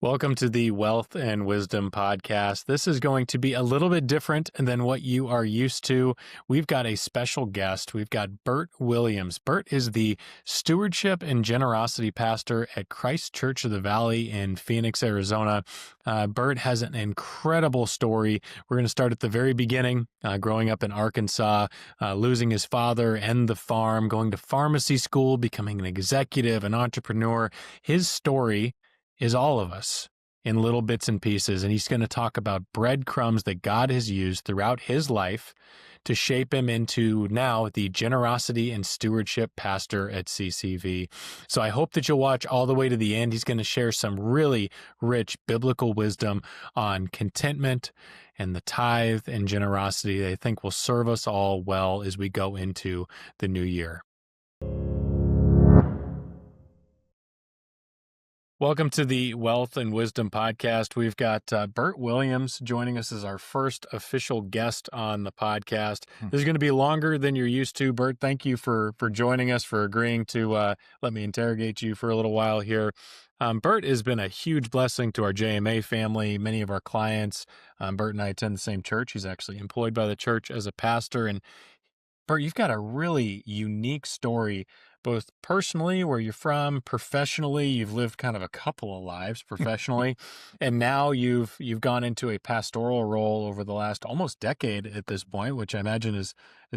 Welcome to the Wealth and Wisdom Podcast. This is going to be a little bit different than what you are used to. We've got a special guest. We've got Burt Williams. Burt is the Stewardship and Generosity Pastor at Christ Church of the Valley in Phoenix, Arizona. Burt has an incredible story. We're going to start at the very beginning, growing up in Arkansas, losing his father and the farm, going to pharmacy school, becoming an executive, an entrepreneur. His story is all of us in little bits and pieces. And he's going to talk about breadcrumbs that God has used throughout his life to shape him into now the generosity and stewardship pastor at CCV. So I hope that you'll watch all the way to the end. He's going to share some really rich biblical wisdom on contentment and the tithe and generosity that I think will serve us all well as we go into the new year. Welcome to the Wealth and Wisdom Podcast. We've got Burt Williams joining us as our first official guest on the podcast. This is going to be longer than you're used to. Burt, thank you for joining us, for agreeing to let me interrogate you for a little while here. Burt has been a huge blessing to our JMA family, many of our clients. Burt and I attend the same church. He's actually employed by the church as a pastor. And Burt, you've got a really unique story, both personally, where you're from, professionally. You've lived kind of a couple of lives professionally, and now you've gone into a pastoral role over the last almost decade at this point, which I imagine is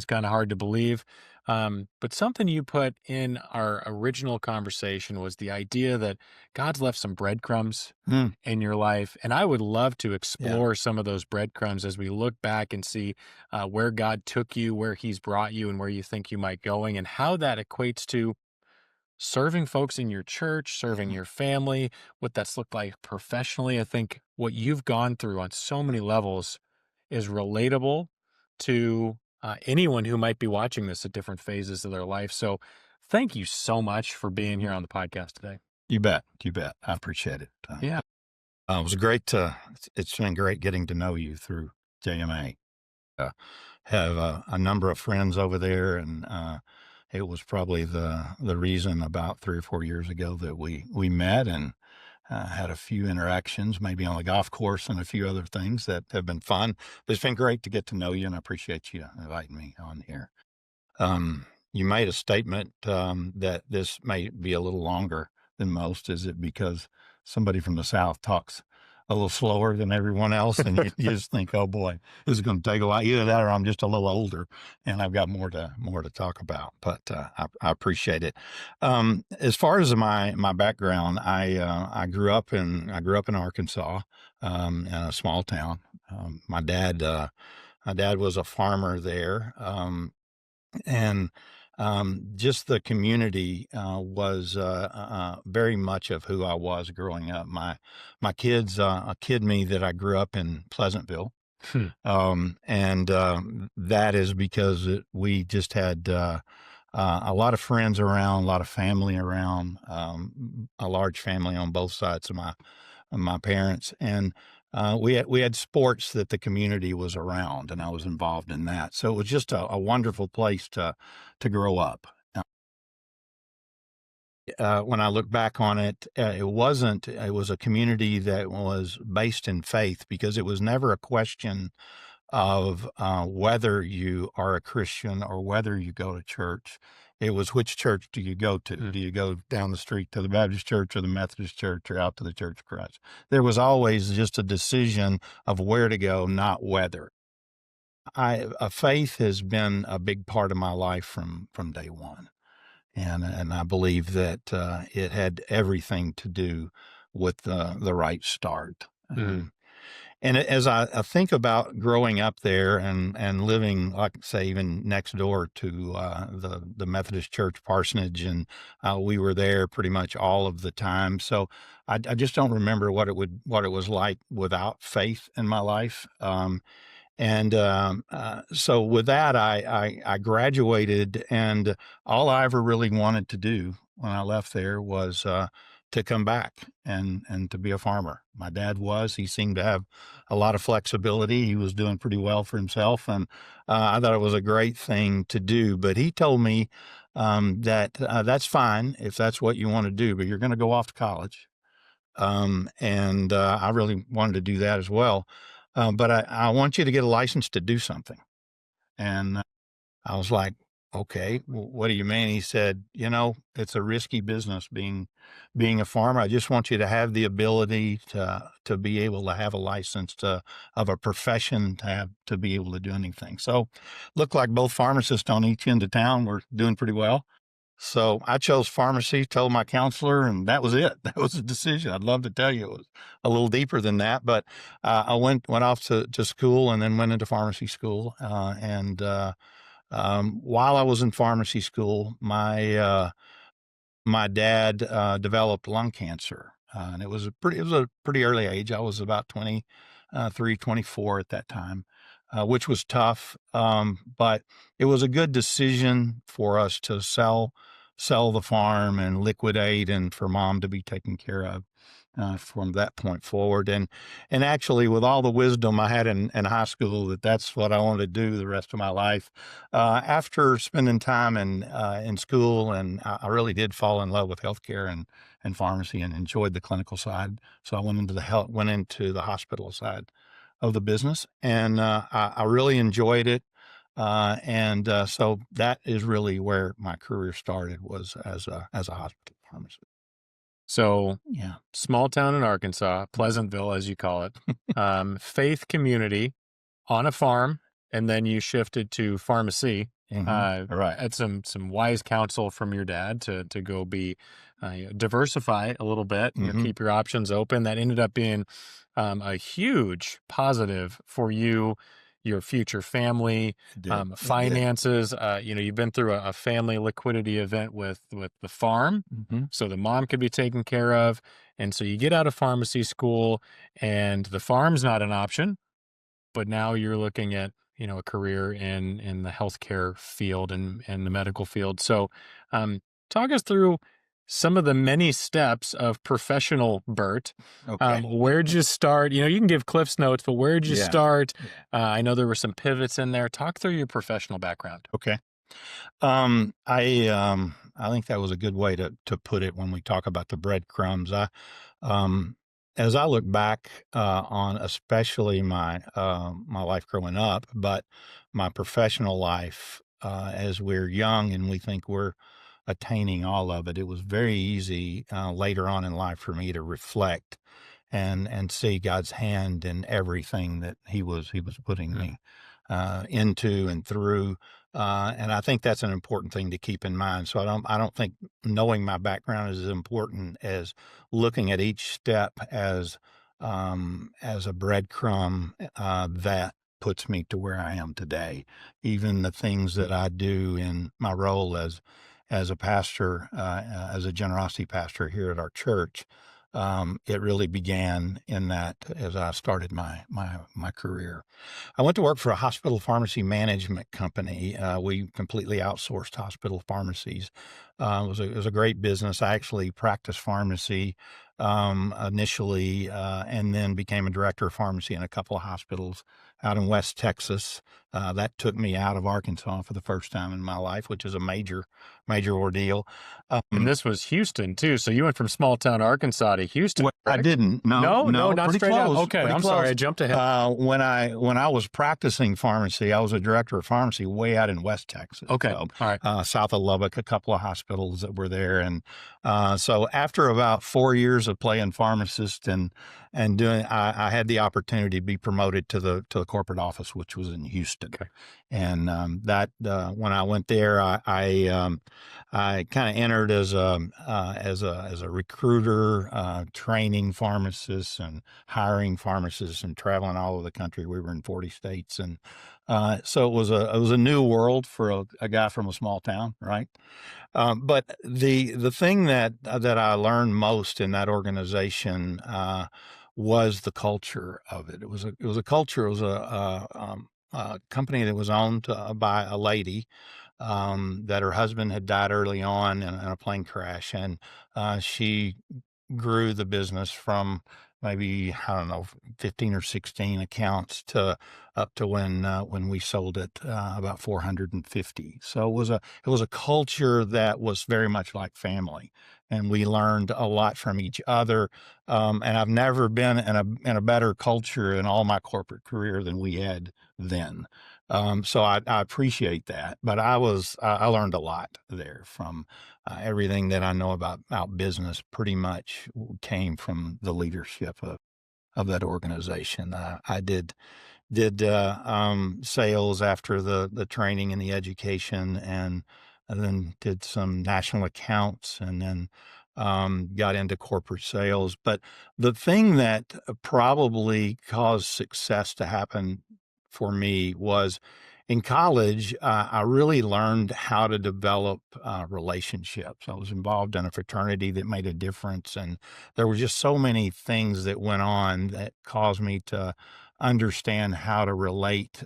kind of hard to believe. But something you put in our original conversation was the idea that God's left some breadcrumbs in your life, and I would love to explore some of those breadcrumbs as we look back and see where God took you, where He's brought you, and where you think you might going, and how that equates to serving folks in your church, serving your family, what that's looked like professionally. I think what you've gone through on so many levels is relatable to anyone who might be watching this at different phases of their life. So thank you so much for being here on the podcast today. You bet. I appreciate it. Yeah. It was great. It's been great getting to know you through JMA. Have a number of friends over there, and it was probably the reason about 3 or 4 years ago that we met and had a few interactions, maybe on the golf course and a few other things that have been fun. But it's been great to get to know you, and I appreciate you inviting me on here. You made a statement that this may be a little longer than most. Is it because somebody from the South talks a little slower than everyone else, and you just think, oh boy, this is going to take a while? Either that or I'm just a little older and I've got more to talk about, but I appreciate it. As far as my background, I grew up in Arkansas, in a small town. My dad was a farmer there. And just the community was very much of who I was growing up. My kids kid me that I grew up in Pleasantville, and that is because we just had a lot of friends around, a lot of family around, a large family on both sides of my parents, and we had sports that the community was around, and I was involved in that. So it was just a wonderful place to grow up. When I look back on it, it was a community that was based in faith, because it was never a question of whether you are a Christian or whether you go to church. It was, which church do you go to? Do you go down the street to the Baptist church or the Methodist church or out to the Church of Christ? There was always just a decision of where to go, not whether. Faith has been a big part of my life from day one. And I believe that it had everything to do with the right start. And as I think about growing up there and living, like say, even next door to the Methodist Church parsonage, and we were there pretty much all of the time. So I just don't remember what it was like without faith in my life. So with that, I graduated, and all I ever really wanted to do when I left there was to come back and to be a farmer. My dad he seemed to have a lot of flexibility. He was doing pretty well for himself, and I thought it was a great thing to do. But he told me that that's fine if that's what you want to do, but you're going to go off to college. And I really wanted to do that as well. But I want you to get a license to do something. And I was like, okay, what do you mean? He said, it's a risky business being a farmer. I just want you to have the ability to be able to have a license of a profession to be able to do anything. So looked like both pharmacists on each end of town were doing pretty well. So I chose pharmacy, told my counselor, and that was it. That was the decision. I'd love to tell you it was a little deeper than that, but I went off to school and then went into pharmacy school. While I was in pharmacy school, my dad developed lung cancer, and it was a pretty early age. I was about 23, 24 at that time, which was tough. But it was a good decision for us to sell the farm and liquidate, and for mom to be taken care of. From that point forward, and actually, with all the wisdom I had in high school, that's what I wanted to do the rest of my life. After spending time in school, and I really did fall in love with healthcare and pharmacy, and enjoyed the clinical side. So I went into the hospital side of the business, and I really enjoyed it. So that is really where my career started, was as a hospital pharmacist. So, Yeah. small town in Arkansas, Pleasantville, as you call it, faith community on a farm, and then you shifted to pharmacy. Right. Had some wise counsel from your dad to go be diversify a little bit, keep your options open. That ended up being a huge positive for you, your future family, finances. You've been through a family liquidity event with the farm, so the mom could be taken care of, and so you get out of pharmacy school, and the farm's not an option, but now you're looking at a career in the healthcare field and the medical field. So, talk us through some of the many steps of professional Burt. Okay. Where'd you start? You can give Cliff's notes, but where'd you Yeah. start? I know there were some pivots in there. Talk through your professional background. Okay. I think that was a good way to put it when we talk about the breadcrumbs. As I look back on especially my life growing up, but my professional life, as we're young and we think we're attaining all of it, it was very easy later on in life for me to reflect and see God's hand in everything that He was putting me into and through. And I think that's an important thing to keep in mind. So I don't think knowing my background is as important as looking at each step as a breadcrumb that puts me to where I am today. Even the things that I do in my role as a pastor, as a generosity pastor here at our church, it really began in that as I started my career. I went to work for a hospital pharmacy management company. We completely outsourced hospital pharmacies. It was a great business. I actually practiced pharmacy initially, and then became a director of pharmacy in a couple of hospitals out in West Texas. That took me out of Arkansas for the first time in my life, which is a major ordeal. And this was Houston too. So you went from small town Arkansas to Houston. Well, I didn't. No, not pretty straight out. close. Okay, pretty I'm close. sorry, I jumped ahead. When I was practicing pharmacy, I was a director of pharmacy way out in West Texas. Okay, so, all right. South of Lubbock, a couple of hospitals that were there, and so after about 4 years of playing pharmacist and doing, I had the opportunity to be promoted to the corporate office, which was in Houston. Okay. And when I went there, I kind of entered as a recruiter, training pharmacists and hiring pharmacists and traveling all over the country. We were in 40 states, and so it was a new world for a guy from a small town, right? But the thing that I learned most in that organization was the culture of it. It was a culture. It was a company that was owned by a lady that her husband had died early on in a plane crash, and she grew the business from maybe, I don't know, 15 or 16 accounts to up to when we sold it, about 450. So it was a culture that was very much like family, and we learned a lot from each other. And I've never been in a better culture in all my corporate career than we had then. So I appreciate that, but I learned a lot there from everything that I know about business pretty much came from the leadership of that organization. I did sales after the training and the education, and then did some national accounts, and then got into corporate sales. But the thing that probably caused success to happen for me was in college, I really learned how to develop relationships. I was involved in a fraternity that made a difference, and there were just so many things that went on that caused me to understand how to relate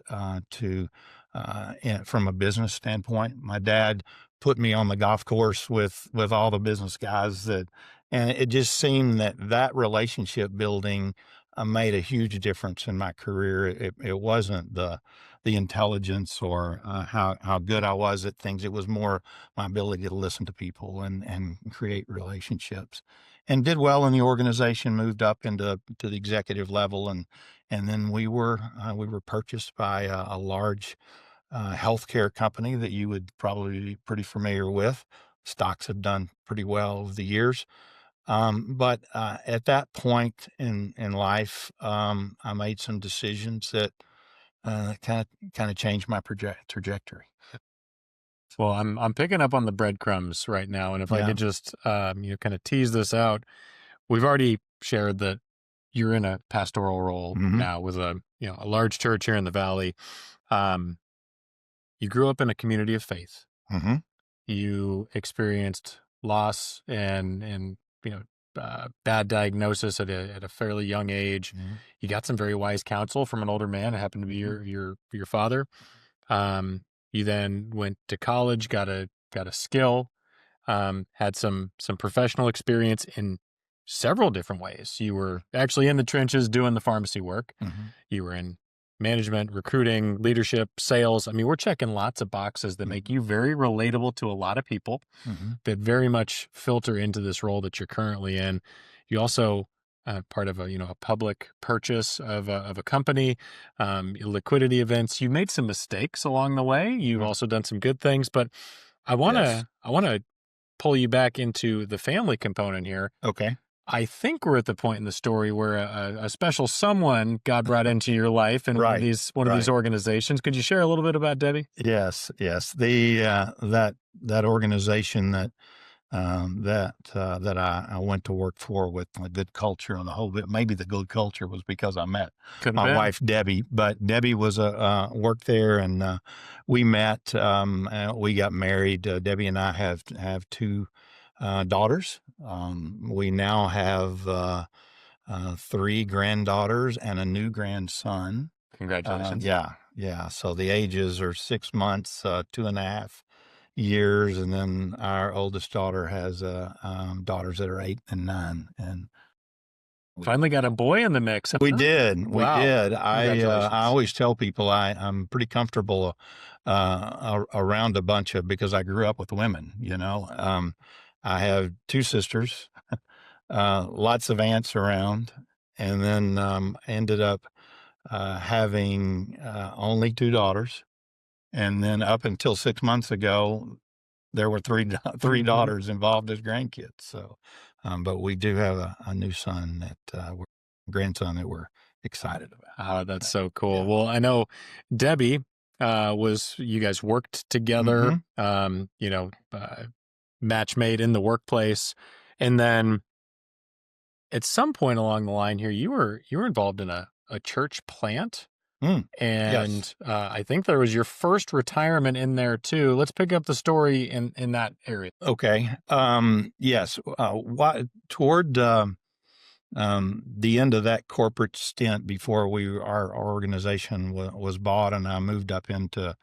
from a business standpoint. My dad put me on the golf course with all the business guys and it just seemed that relationship building made a huge difference in my career. It wasn't the intelligence or how good I was at things. It was more my ability to listen to people and create relationships. And did well in the organization, moved up to the executive level, and then we were purchased by a large healthcare company that you would probably be pretty familiar with. Stocks have done pretty well over the years. But at that point in life, I made some decisions that kind of changed my trajectory. Well, I'm picking up on the breadcrumbs right now, and if I Yeah. could just kind of tease this out, we've already shared that you're in a pastoral role Hmm. now with a large church here in the valley. Um, you grew up in a community of faith. Hmm. You experienced loss and bad diagnosis at a fairly young age. Hmm. You got some very wise counsel from an older man. It happened to be your father. You then went to college, got a skill, had some professional experience in several different ways. You were actually in the trenches doing the pharmacy work. Hmm. You were in management, recruiting, leadership, sales. I mean, we're checking lots of boxes that make you very relatable to a lot of people Hmm. that very much filter into this role that you're currently in. You also part of a public purchase of a company, liquidity events. You made some mistakes along the way. You've Hmm. also done some good things, but I Yes. wanna I wanna pull you back into the family component here. Okay. I think we're at the point in the story where a special someone got brought into your life in Right. one of these Right. organizations. Could you share a little bit about Debbie? Yes. Yes. That organization that I went to work for with a good culture and the whole bit. Maybe the good culture was because I met Could have my been. wife Debbie, but Debbie was worked there, and we met. We got married. Debbie and I have two daughters. We now have three granddaughters and a new grandson. Congratulations. Yeah, yeah. So the ages are 6 months, 2.5 years, and then our oldest daughter has daughters that are 8 and 9. And Finally got a boy in the mix, we huh? did, we Wow. did. I Congratulations. always tell people I'm pretty comfortable around a bunch of because I grew up with women. I have two sisters, lots of aunts around, and then ended up having only two daughters. And then up until 6 months ago, there were three Mhm. daughters involved as grandkids. So, but we do have a new son grandson that we're excited Oh, that's about. so cool. Yeah. Well, I know Debbie you guys worked together, Hmm. match made in the workplace. And then at some point along the line here, you were involved in a church plant. Mm. Yes. And I think there was your first retirement in there too. Let's pick up the story in that area. Okay. Yes. Toward the end of that corporate stint before our organization was bought, and I moved up into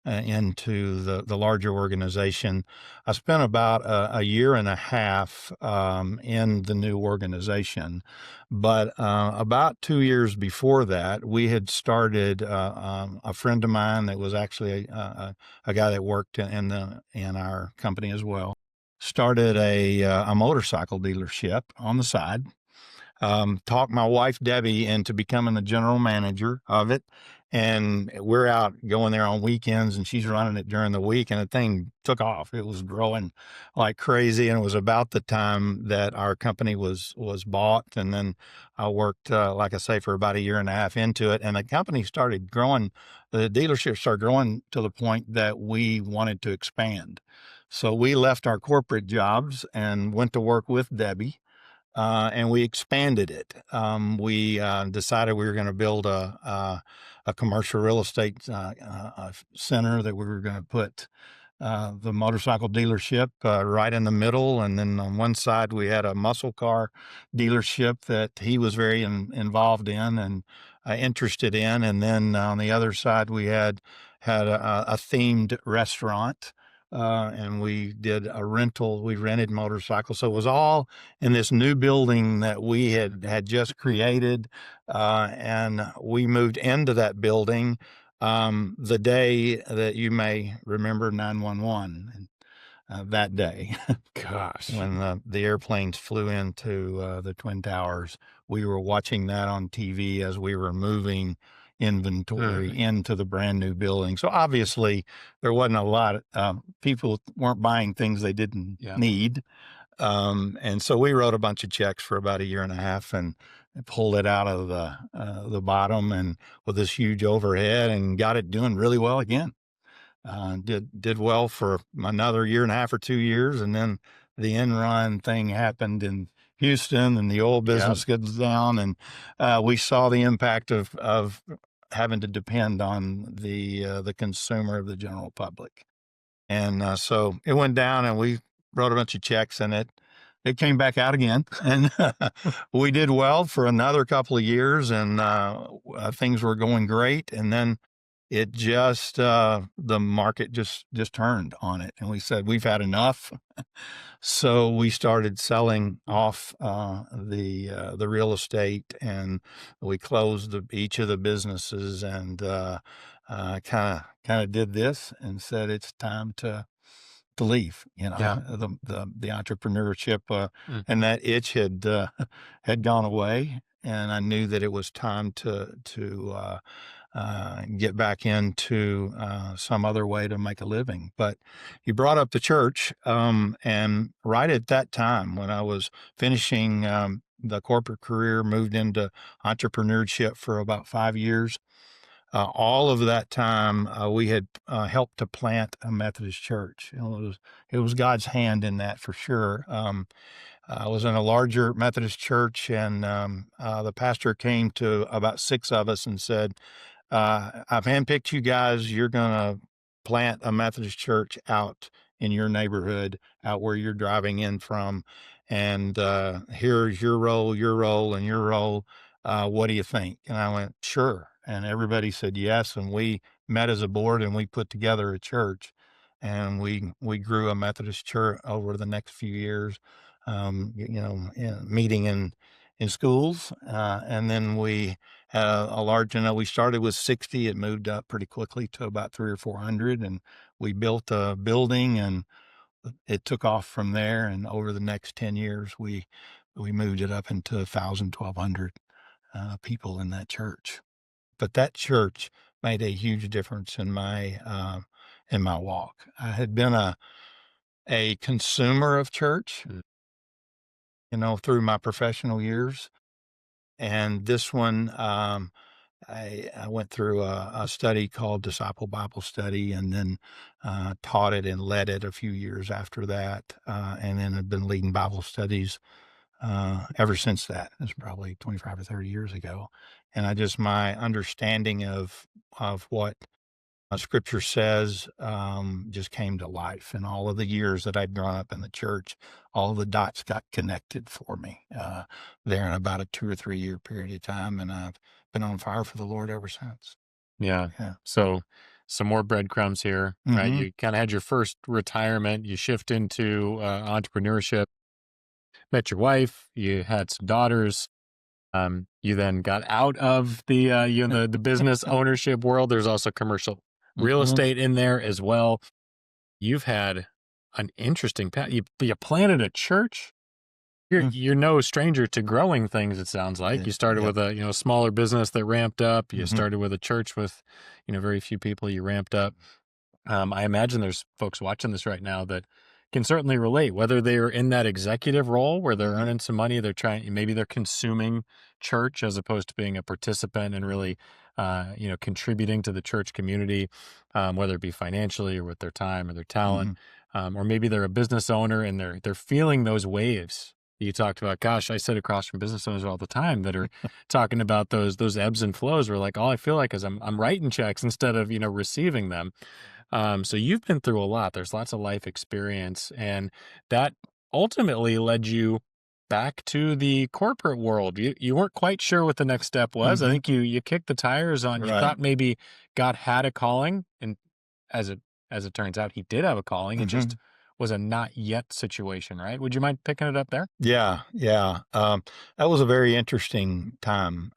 into the larger organization. I spent about a year and a half in the new organization, but about 2 years before that, we had started. A friend of mine that was actually a guy that worked in our company as well started a motorcycle dealership on the side. Talked my wife Debbie into becoming the general manager of it, and we're out going there on weekends, and she's running it during the week, and the thing took off. It was growing like crazy, and it was about the time that our company was bought, and then I worked, like I say, for about a year and a half into it, and the company started growing. The dealership started growing to the point that we wanted to expand. So we left our corporate jobs and went to work with Debbie, and we expanded it. We decided we were going to build a commercial real estate center that we were going to put the motorcycle dealership right in the middle, and then on one side we had a muscle car dealership that he was very involved in and interested in, and then on the other side we had a themed restaurant. And we did a rental. We rented motorcycles, so it was all in this new building that we had just created, and we moved into that building the day that you may remember 911, that day. Gosh. When the airplanes flew into the Twin Towers. We were watching that on TV as we were moving inventory into the brand new building. So obviously there wasn't a lot of people weren't buying things they didn't need. And so we wrote a bunch of checks for about a year and a half and pulled it out of the bottom and with this huge overhead and got it doing really well again. Did well for another year and a half or 2 years. And then the Enron thing happened in Houston and the oil business goes down. And we saw the impact of having to depend on the consumer of the general public. And so it went down and we wrote a bunch of checks and it came back out again. And we did well for another couple of years and things were going great. And then it just, the market just turned on it. And we said, we've had enough. So we started selling off the real estate and we closed each of the businesses and kind of did this and said, it's time to leave, the entrepreneurship, and that itch had gone away. And I knew that it was time to get back into some other way to make a living. But you brought up the church, and right at that time when I was finishing the corporate career, moved into entrepreneurship for about 5 years. All of that time, we had helped to plant a Methodist church. It was God's hand in that for sure. I was in a larger Methodist church, and the pastor came to about 6 of us and said, I've handpicked you guys. You're going to plant a Methodist church out in your neighborhood, out where you're driving in from. And here's your role, and your role. What do you think? And I went, sure. And everybody said yes. And we met as a board and we put together a church. And we grew a Methodist church over the next few years, meeting in schools. And then we had a large, we started with 60. It moved up pretty quickly to about 300 or 400. And we built a building and it took off from there. And over the next 10 years, we moved it up into 1,000, 1,200 people in that church. But that church made a huge difference in my walk. I had been a consumer of church, through my professional years. And this one, I went through a study called Disciple Bible Study and then taught it and led it a few years after that. And then I've been leading Bible studies ever since that. It's probably 25 or 30 years ago. And my understanding of what Scripture says just came to life. And all of the years that I'd grown up in the church, all the dots got connected for me there in about a 2 or 3 year period of time. And I've been on fire for the Lord ever since. Yeah. So some more breadcrumbs here, right? Mm-hmm. You kind of had your first retirement, you shift into entrepreneurship, met your wife, you had some daughters. You then got out of the business ownership world. There's also commercial real Mm-hmm. estate in there as well. You've had an interesting path. You planted a church. You're no stranger to growing things. It sounds like you started Yep. with a smaller business that ramped up. You Mm-hmm. started with a church with very few people. You ramped up. I imagine there's folks watching this right now that can certainly relate, whether they're in that executive role where they're Mm-hmm. earning some money, maybe they're consuming church as opposed to being a participant and really, contributing to the church community, whether it be financially or with their time or their talent, Mm-hmm. or maybe they're a business owner and they're feeling those waves. You talked about, gosh, I sit across from business owners all the time that are talking about those ebbs and flows where like all I feel like is I'm writing checks instead of receiving them. So you've been through a lot. There's lots of life experience, and that ultimately led you back to the corporate world. You weren't quite sure what the next step was. I Mm-hmm. think you kicked the tires on. You Right. thought maybe God had a calling, and as it turns out, He did have a calling. It Mm-hmm. just was a not yet situation, right? Would you mind picking it up there? Yeah. Yeah. That was a very interesting time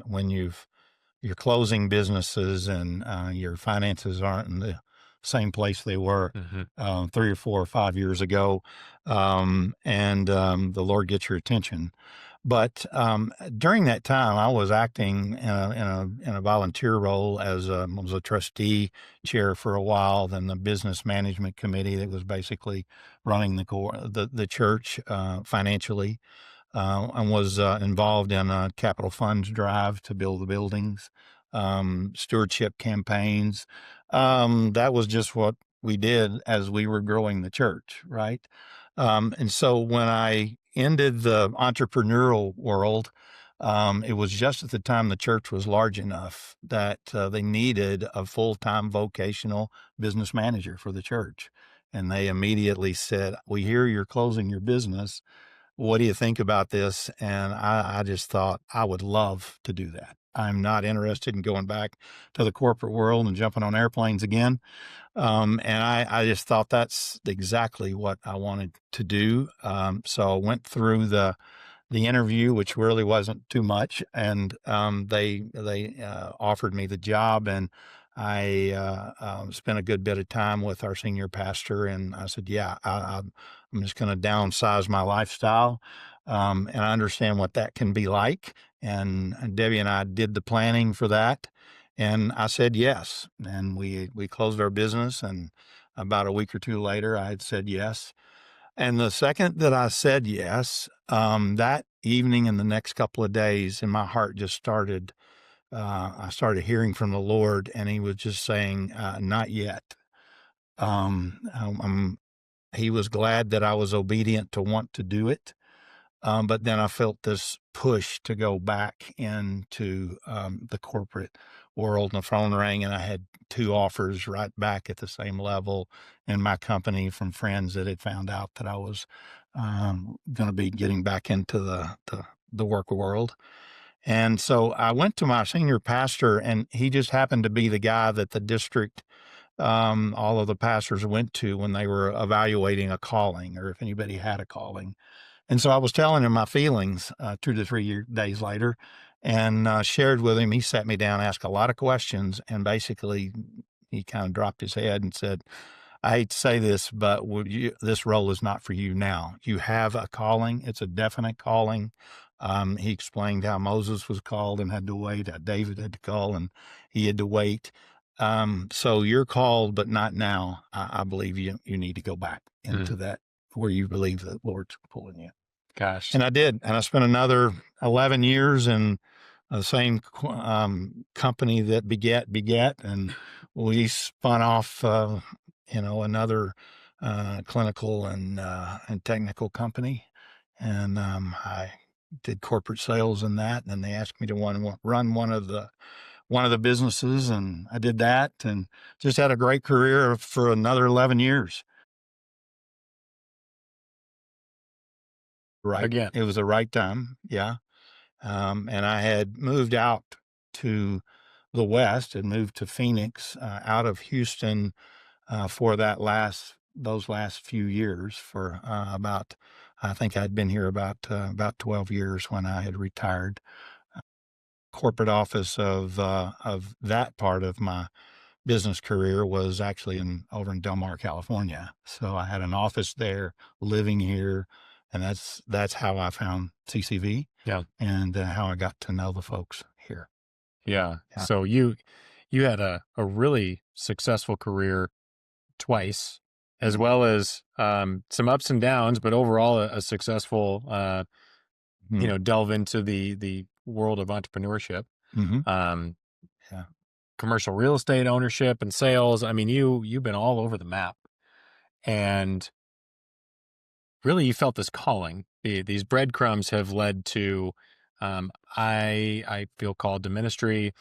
when you're closing businesses and your finances aren't in the same place they were Hmm. 3 or 4 or 5 years ago, and the Lord gets your attention. But during that time, I was acting in a volunteer role as I was a trustee chair for a while, then the business management committee that was basically running the church financially, and was involved in a capital funds drive to build the buildings, stewardship campaigns. That was just what we did as we were growing the church, right? And so when I ended the entrepreneurial world, it was just at the time the church was large enough that they needed a full-time vocational business manager for the church. And they immediately said, "We hear you're closing your business. What do you think about this?" And I just thought I would love to do that. I'm not interested in going back to the corporate world and jumping on airplanes again. And I just thought that's exactly what I wanted to do. So I went through the interview, which really wasn't too much, and they offered me the job, and I spent a good bit of time with our senior pastor, and I said, "Yeah, I'm just going to downsize my lifestyle, and I understand what that can be like." And Debbie and I did the planning for that, and I said yes, and we closed our business, and about a week or two later, I had said yes. And the second that I said yes, that evening and the next couple of days, and my heart just started, I started hearing from the Lord, and He was just saying, "Not yet." He was glad that I was obedient to want to do it. But then I felt this push to go back into the corporate world, and the phone rang, and I had two offers right back at the same level in my company from friends that had found out that I was going to be getting back into the work world. And so I went to my senior pastor, and he just happened to be the guy that the district, all of the pastors went to when they were evaluating a calling or if anybody had a calling. And so I was telling him my feelings 2 to 3 days later, and shared with him. He sat me down, asked a lot of questions, and basically he kind of dropped his head and said, "I hate to say this, but this role is not for you now. You have a calling. It's a definite calling." He explained how Moses was called and had to wait, how David had to call and he had to wait. So you're called, but not now. I believe you need to go back Mm, into that where you believe the Lord's pulling you. gosh. And I did, and I spent another 11 years in the same company that begat, and we spun off, another clinical and technical company, and I did corporate sales in that. And then they asked me to run one of the businesses, and I did that, and just had a great career for another 11 years. Right, Again. it was the right time, yeah. And I had moved out to the West and moved to Phoenix out of Houston for those last few years for about, I think I'd been here about 12 years when I had retired. Corporate office of that part of my business career was actually over in Del Mar, California. So I had an office there, living here, and that's how I found CCV. Yeah. And how I got to know the folks here. Yeah. Yeah. So you had a really successful career twice, as well as some ups and downs, but overall a successful delve into the world of entrepreneurship. Um, Yeah. commercial real estate ownership and sales. I mean, you've been all over the map, and really you felt this calling. These breadcrumbs have led to I feel called to ministry.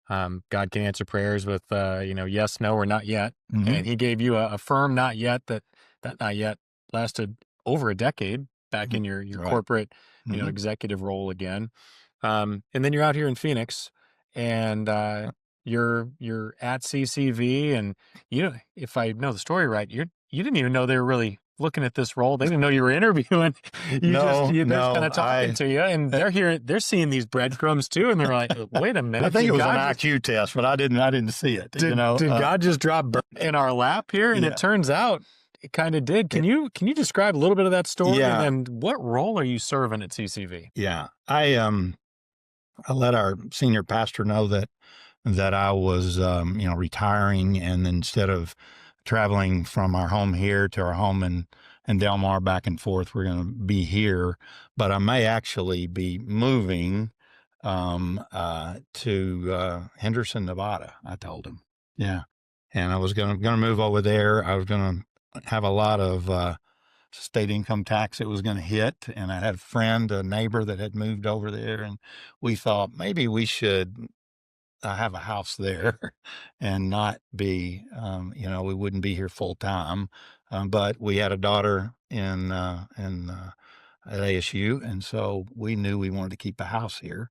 God can answer prayers with yes, no, or not yet. And he gave you a firm not yet that not yet lasted over a decade back in your Right. corporate executive role again. And then you're out here in Phoenix, and you're at CCV, and if I know the story right, you didn't even know they were really looking at this role. They didn't know you were interviewing. They're kind of talking to you, and they're seeing these breadcrumbs too, and they're like, wait a minute. I think it was an IQ test, but I didn't see it. Did God just drop in our lap here? And it turns out it kind of did. Can you describe a little bit of that story? Yeah. And what role are you serving at CCV? Yeah. I let our senior pastor know that I was retiring, and instead of traveling from our home here to our home in Del Mar back and forth, we're going to be here, but I may actually be moving to Henderson, Nevada. I told him, yeah, and I was going to move over there. I was going to have a lot of state income tax it was going to hit, and I had a neighbor that had moved over there, and we thought maybe we should have a house there and not be, we wouldn't be here full time. But we had a daughter at ASU. And so we knew we wanted to keep a house here.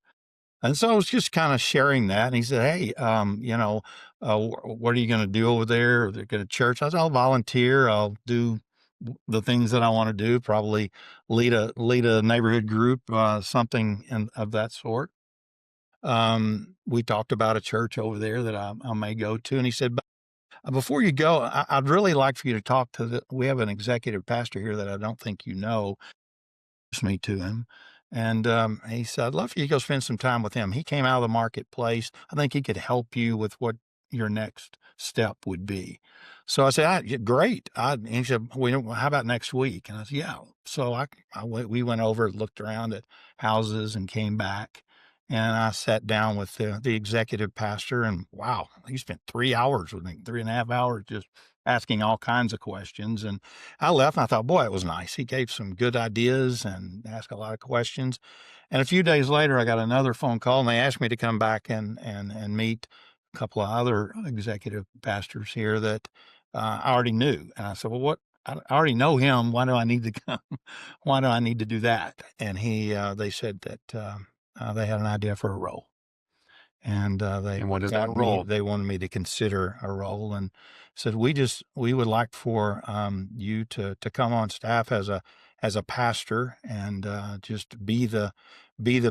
And so I was just kind of sharing that. And he said, hey, what are you going to do over there? Are they going to church? I said, I'll volunteer. I'll do the things that I want to do, probably lead a neighborhood group, something of that sort. We talked about a church over there that I may go to. And he said, but before you go, I'd really like for you to talk to we have an executive pastor here that I don't think you know. Introduced me to him. And he said, I'd love for you to go spend some time with him. He came out of the marketplace. I think he could help you with what your next step would be. So I said, great. And he said, how about next week? And I said, yeah. So we went over, looked around at houses and came back. And I sat down with the executive pastor, and wow, he spent 3 hours with me, 3.5 hours, just asking all kinds of questions. And I left and I thought, boy, it was nice. He gave some good ideas and asked a lot of questions. And a few days later, I got another phone call, and they asked me to come back and meet a couple of other executive pastors here that I already knew. And I said, well, I already know him. Why do I need to come? Why do I need to do that? And they said that they had an idea for a role. And what is that role? They wanted me to consider a role, and said, we would like for you to come on staff as a pastor, and just be the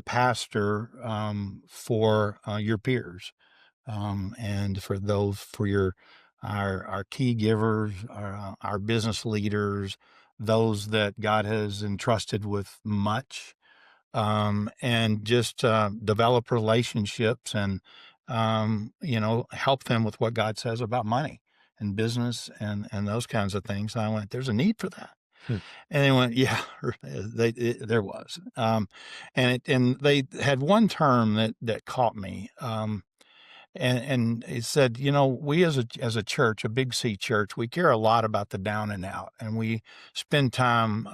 pastor for your peers, and for our key givers, our business leaders, those that God has entrusted with much. And just develop relationships and, help them with what God says about money and business and those kinds of things. And I went, there's a need for that. And they went, yeah, there was. And they had one term that caught me. And it said, we as a church, a Big C church, we care a lot about the down and out, and we spend time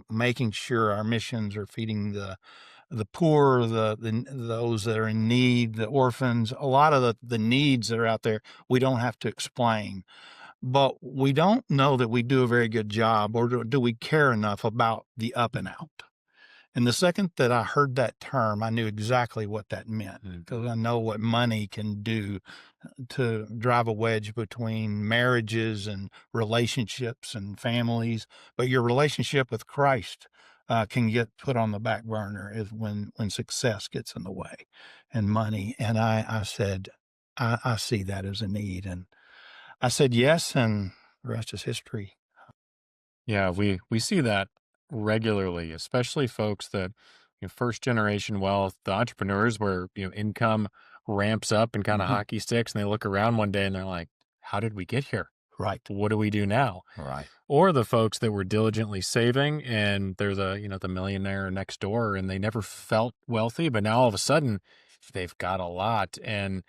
making sure our missions are feeding the poor, those that are in need, the orphans, a lot of the needs that are out there. We don't have to explain, but we don't know that we do a very good job, or do we care enough about the up and out. And the second that I heard that term, I knew exactly what that meant, because I know what money can do to drive a wedge between marriages and relationships and families. But your relationship with Christ can get put on the back burner when success gets in the way and money. And I said, I see that as a need. And I said yes, and the rest is history. Yeah, we see that regularly, especially folks that first generation wealth, the entrepreneurs where income ramps up and kind of Hmm. hockey sticks, and they look around one day and they're like, "How did we get here? Right. What do we do now?" Right. Or the folks that were diligently saving and they're the millionaire next door and they never felt wealthy, but now all of a sudden they've got a lot. And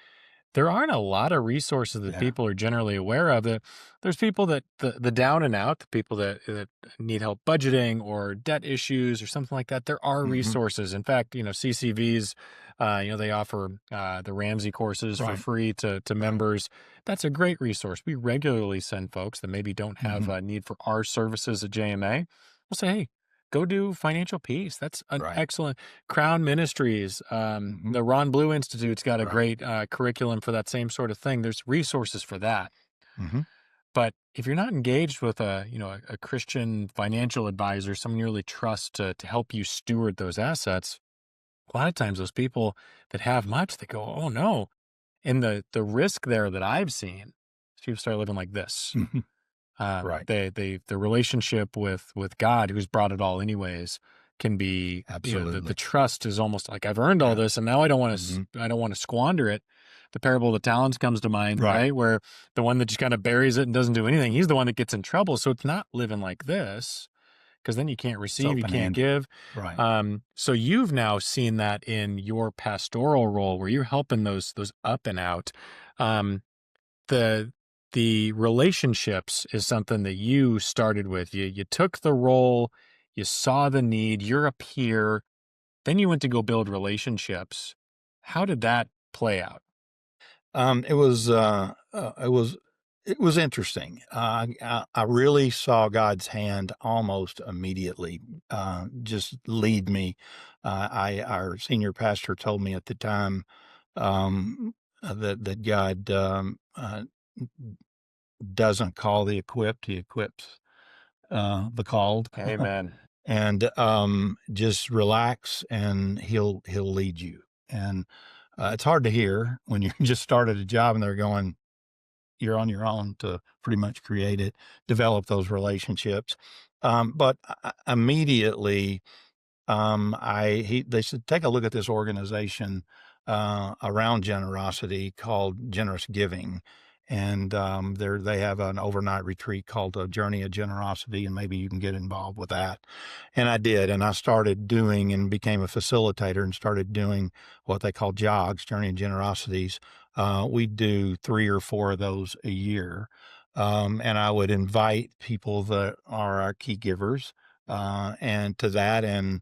there aren't a lot of resources that Yeah. people are generally aware of. That there's people that the down and out, the people that need help budgeting or debt issues or something like that. There are Hmm. resources. In fact, CCVs, they offer the Ramsey courses for Right. free to Right. members. That's a great resource. We regularly send folks that maybe don't have Hmm. a need for our services at JMA. We'll say, hey, go do financial peace. That's an Right. excellent. Crown Ministries, Hmm. the Ron Blue Institute's got a Right. great curriculum for that same sort of thing. There's resources for that. Hmm. But if you're not engaged with a Christian financial advisor, someone you really trust to help you steward those assets, a lot of times those people that have much, they go, oh no. And the risk there that I've seen is people start living like this. Hmm. Right. The relationship with God, who's brought it all anyways, can be, the Absolutely. trust is almost like I've earned all Yeah. this and now I don't want to Hmm. I don't want to squander it. The parable of the talents comes to mind, Right. right? Where the one that just kind of buries it and doesn't do anything, he's the one that gets in trouble. So it's not living like this, because then you can't It's receive, you can't open-handed. give. Right. So you've now seen that in your pastoral role where you're helping those up and out. Um, the the relationships is something that you started with. You took the role, you saw the need, you're a peer, then you went to go build relationships. How did that play out? Um, it was, uh, uh, it was, it was interesting. I really saw God's hand almost immediately, just lead me. Our senior pastor told me at the time, um, that God, doesn't call the equipped; He equips, the called. Amen. And just relax, and he'll lead you. And it's hard to hear when you just started a job and they're going, you're on your own to pretty much create it, develop those relationships. But immediately, they said, take a look at this organization around generosity called Generous Giving. And they have an overnight retreat called a Journey of Generosity, and maybe you can get involved with that. And I did, and I started doing and became a facilitator and started doing what they call jogs, Journey of Generosities. We do 3 or 4 of those a year, and I would invite people that are our key givers and to that. And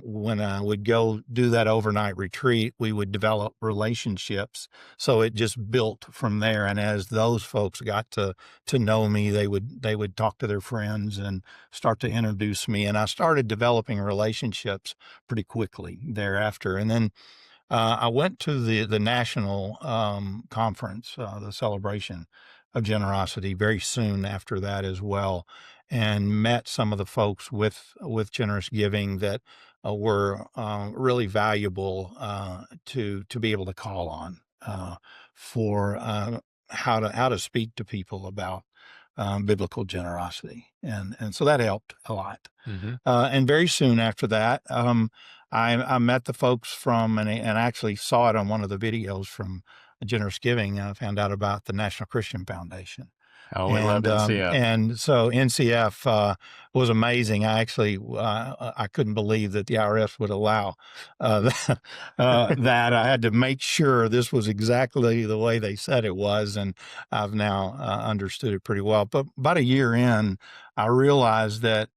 when I would go do that overnight retreat, we would develop relationships. So it just built from there. And as those folks got to know me, they would talk to their friends and start to introduce me. And I started developing relationships pretty quickly thereafter. And then I went to the national conference, the celebration of generosity, very soon after that as well, and met some of the folks with generous giving that were really valuable to be able to call on for how to speak to people about biblical generosity, and so that helped a lot. Hmm. And very soon after that, I met the folks from and actually saw it on one of the videos from Generous Giving. I found out about the National Christian Foundation. Oh, we love NCF. And so NCF was amazing. I actually I couldn't believe that the IRS would allow that, that. I had to make sure this was exactly the way they said it was, and I've now understood it pretty well. But about a year in, I realized that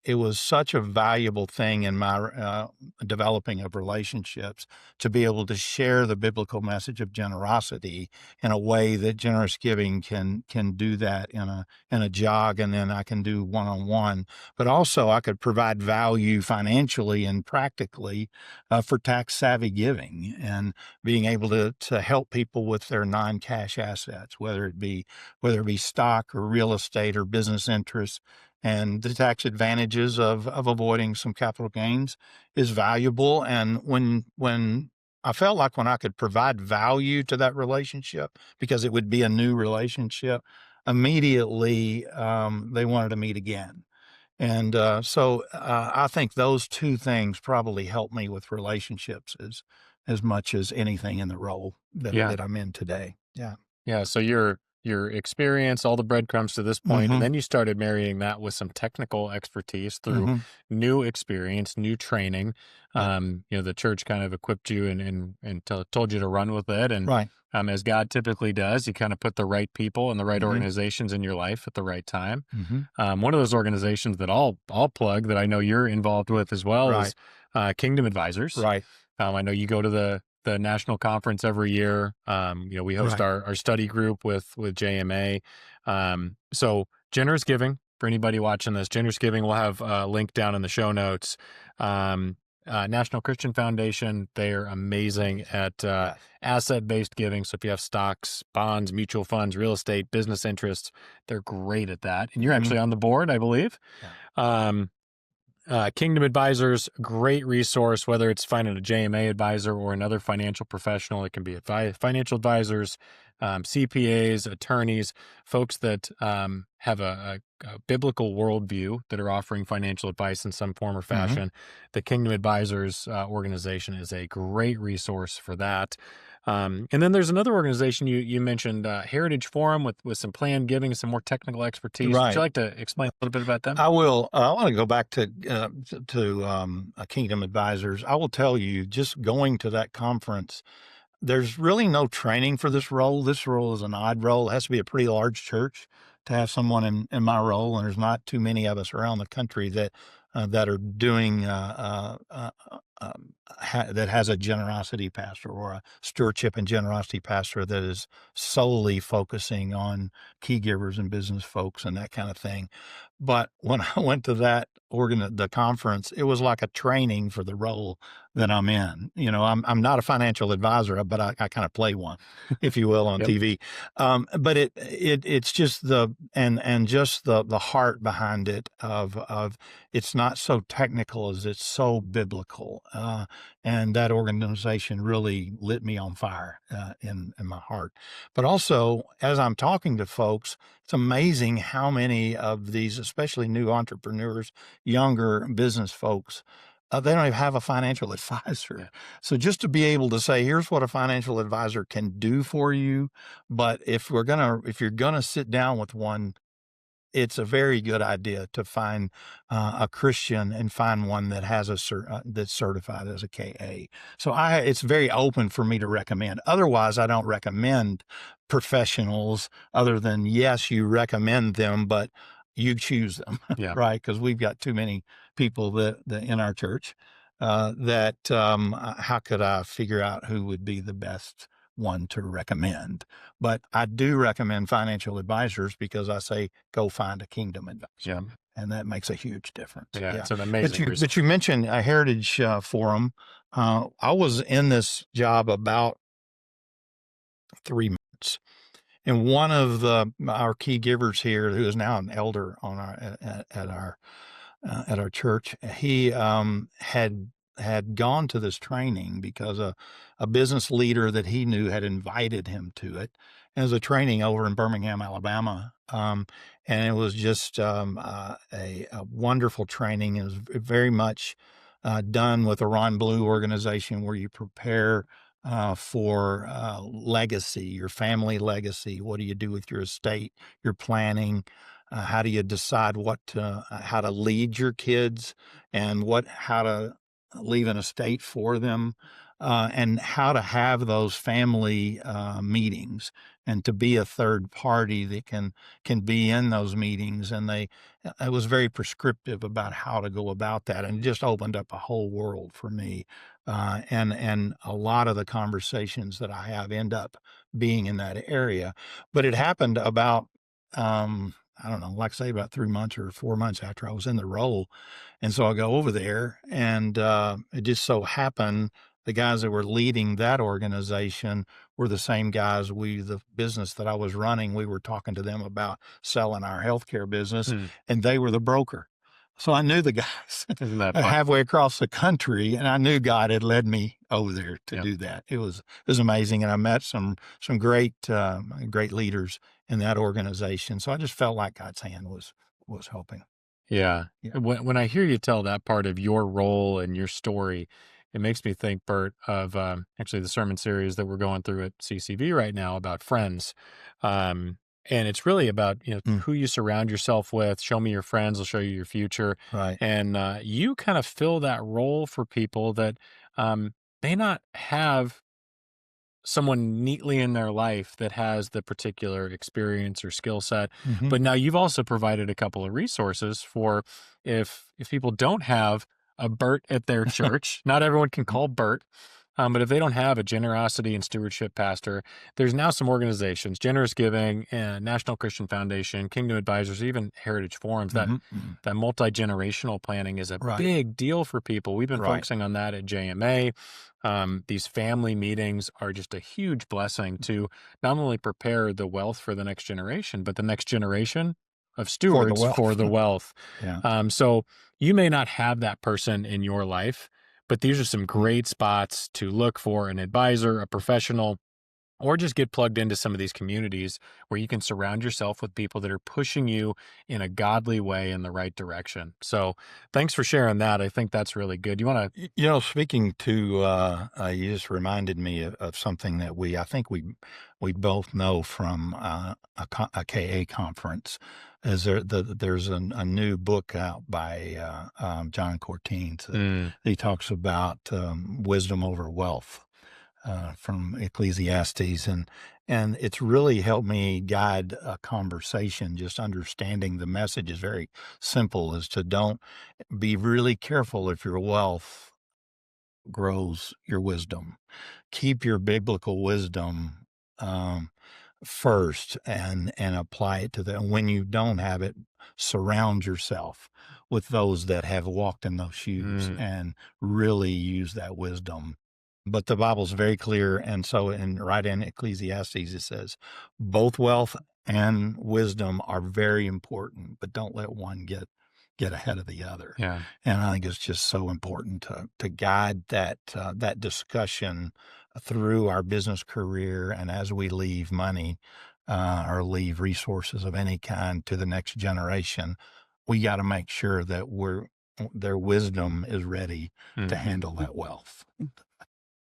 it was such a valuable thing in my developing of relationships to be able to share the biblical message of generosity in a way that generous giving can do that in a jog, and then I can do one-on-one. But also I could provide value financially and practically for tax savvy giving and being able to help people with their non-cash assets, whether it be stock or real estate or business interests. And the tax advantages of avoiding some capital gains is valuable. And when I felt like when I could provide value to that relationship, because it would be a new relationship, immediately they wanted to meet again. And so I think those two things probably help me with relationships as much as anything in the role Yeah. that I'm in today. Yeah. Yeah. So your experience, all the breadcrumbs to this point, and Mm-hmm. then you started marrying that with some technical expertise through Mm-hmm. new experience, new training. Yep. The church kind of equipped you and told you to run with it. And Right. as God typically does, you kind of put the right people and the right Mm-hmm. organizations in your life at the right time. Mm-hmm. One of those organizations that I'll plug that I know you're involved with as well Right. is Kingdom Advisors. Right. I know you go to the national conference every year. We host Right. our study group with JMA. So generous giving for anybody watching this, generous giving, we'll have a link down in the show notes. National Christian Foundation, they're amazing at Yes. asset-based giving. So if you have stocks, bonds, mutual funds, real estate, business interests, they're great at that. And you're Mm-hmm. actually on the board, I believe. Yeah. Kingdom Advisors, great resource, whether it's finding a JMA advisor or another financial professional. It can be financial advisors, CPAs, attorneys, folks that have a biblical worldview that are offering financial advice in some form or Mm-hmm. fashion. The Kingdom Advisors organization is a great resource for that. And then there's another organization you mentioned, Heritage Forum, with some planned giving, some more technical expertise. Would Right. you like to explain a little bit about them? I will. I want to go back to Kingdom Advisors. I will tell you, just going to that conference, there's really no training for this role. This role is an odd role. It has to be a pretty large church to have someone in my role, and there's not too many of us around the country that are doing that has a generosity pastor or a stewardship and generosity pastor that is solely focusing on key givers and business folks and that kind of thing. But when I went to the conference, it was like a training for the role that I'm in. I'm not a financial advisor, but I kind of play one, if you will, on Yep. TV. But it's just just the heart behind it of it's not so technical as it's so biblical. And that organization really lit me on fire in my heart. But also, as I'm talking to folks, it's amazing how many of these, especially new entrepreneurs, younger business folks, they don't even have a financial advisor. Yeah. So just to be able to say, here's what a financial advisor can do for you, but if you're gonna sit down with one, it's a very good idea to find a Christian and find one that has that's certified as a KA. So it's very open for me to recommend. Otherwise, I don't recommend professionals other than, yes, you recommend them, but you choose them, Yeah. right? Because we've got too many people that in our church that how could I figure out who would be the best one to recommend? But I do recommend financial advisors because I say, go find a Kingdom advisor. Yeah. And that makes a huge difference. Yeah. Yeah. It's an amazing resource. But you mentioned a Heritage Forum. I was in this job about 3 months. And one of our key givers here, who is now an elder on at our church, he had gone to this training because a business leader that he knew had invited him to it. It was a training over in Birmingham, Alabama, and it was just a wonderful training. It was very much done with a Ron Blue organization where you prepare for legacy, your family legacy. What do you do with your estate, your planning? How do you decide how to lead your kids and how to leave an estate for them? and how to have those family meetings, and to be a third party that can be in those meetings. And it was very prescriptive about how to go about that, and it just opened up a whole world for me. And a lot of the conversations that I have end up being in that area. But it happened about, I don't know, like I say, about 3 months or 4 months after I was in the role. And so I go over there, and it just so happened the guys that were leading that organization were the same guys the business that I was running. We were talking to them about selling our healthcare business, Hmm. and they were the broker. So I knew the guys Isn't that fun? halfway across the country, and I knew God had led me over there to Yeah. do that. It was amazing, and I met some great great leaders in that organization. So I just felt like God's hand was helping. Yeah. Yeah. When I hear you tell that part of your role and your story, it makes me think, Bert, of actually the sermon series that we're going through at CCV right now about friends. Um, and it's really about, Mm, who you surround yourself with. Show me your friends, I'll show you your future. right. And you kind of fill that role for people that may not have someone neatly in their life that has the particular experience or skill set. Hmm. But now you've also provided a couple of resources for if people don't have a Bert at their church, not everyone can call Bert. But if they don't have a generosity and stewardship pastor, there's now some organizations, Generous Giving, and National Christian Foundation, Kingdom Advisors, even Heritage Forums. That Hmm. Hmm. that multi-generational planning is a Right. big deal for people. We've been Right. focusing on that at JMA. These family meetings are just a huge blessing to not only prepare the wealth for the next generation, but the next generation of For the stewards for wealth. the wealth. Yeah. So you may not have that person in your life, but these are some Mm, great spots to look for an advisor, a professional, or just get plugged into some of these communities where you can surround yourself with people that are pushing you in a godly way in the right direction. So thanks for sharing that. I think that's really good. You want to, Speaking to, you just reminded me of something that I think we both know from a KA conference. Is there's a new book out by John Cortines that mm, he talks about wisdom over wealth, from Ecclesiastes, and it's really helped me guide a conversation. Just understanding the message is very simple: is to don't be really careful if your wealth grows your wisdom. Keep your biblical wisdom um, first, and apply it to the. When you don't have it, surround yourself with those that have walked in those shoes mm, and really use that wisdom. But the Bible's very clear, and so right in Ecclesiastes it says, both wealth and wisdom are very important, but don't let one get ahead of the other. yeah. And I think it's just so important to guide that discussion through our business career, and as we leave money or leave resources of any kind to the next generation, we got to make sure that their wisdom is ready to Mhm. handle that wealth.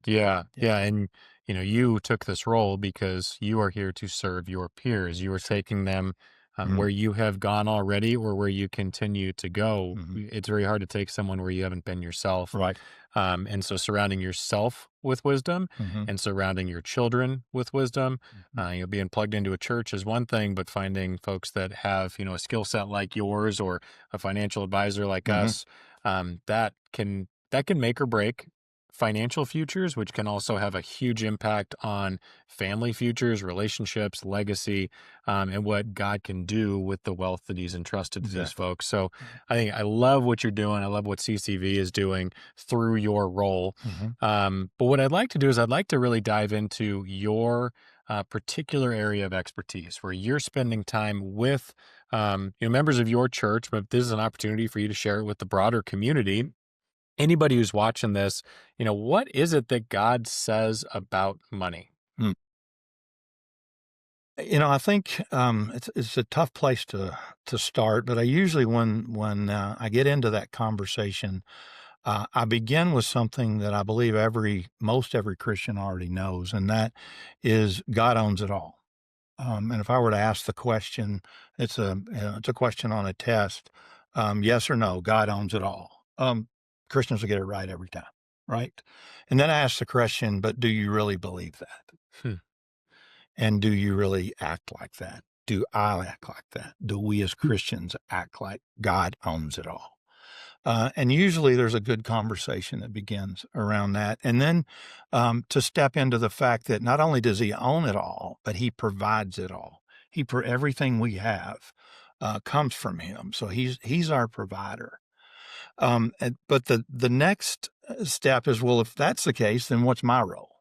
Yeah, Yeah. yeah, and you took this role because you are here to serve your peers. You are taking them Mm, where you have gone already, or where you continue to go. mhm. It's very hard to take someone where you haven't been yourself, Right. and so surrounding yourself with wisdom Mhm, and surrounding your children with wisdom. mhm, Being plugged into a church is one thing, but finding folks that have a skill set like yours, or a financial advisor like mhm. us, that can make or break financial futures, which can also have a huge impact on family futures, relationships, legacy, and what God can do with the wealth that He's entrusted to these Exactly. folks. So Yeah. I think I love what you're doing. I love what CCV is doing through your role. Mhm, But what I'd like to do is I'd like to really dive into your particular area of expertise where you're spending time with members of your church, but this is an opportunity for you to share it with the broader community. Anybody who's watching this, what is it that God says about money? mm. I think it's a tough place to start, but I usually, when I get into that conversation, I begin with something that I believe most every Christian already knows, and that is God owns it all. And if I were to ask the question, it's a question on a test, yes or no, God owns it all. Christians will get it right every time. right? And then I ask the question, but do you really believe that? Hmm. And do you really act like that? Do I act like that? Do we as Christians act like God owns it all? And usually there's a good conversation that begins around that. And then to step into the fact that not only does he own it all, but he provides it all. Everything we have comes from him. So he's our provider. But the next step is, well, if that's the case, then what's my role?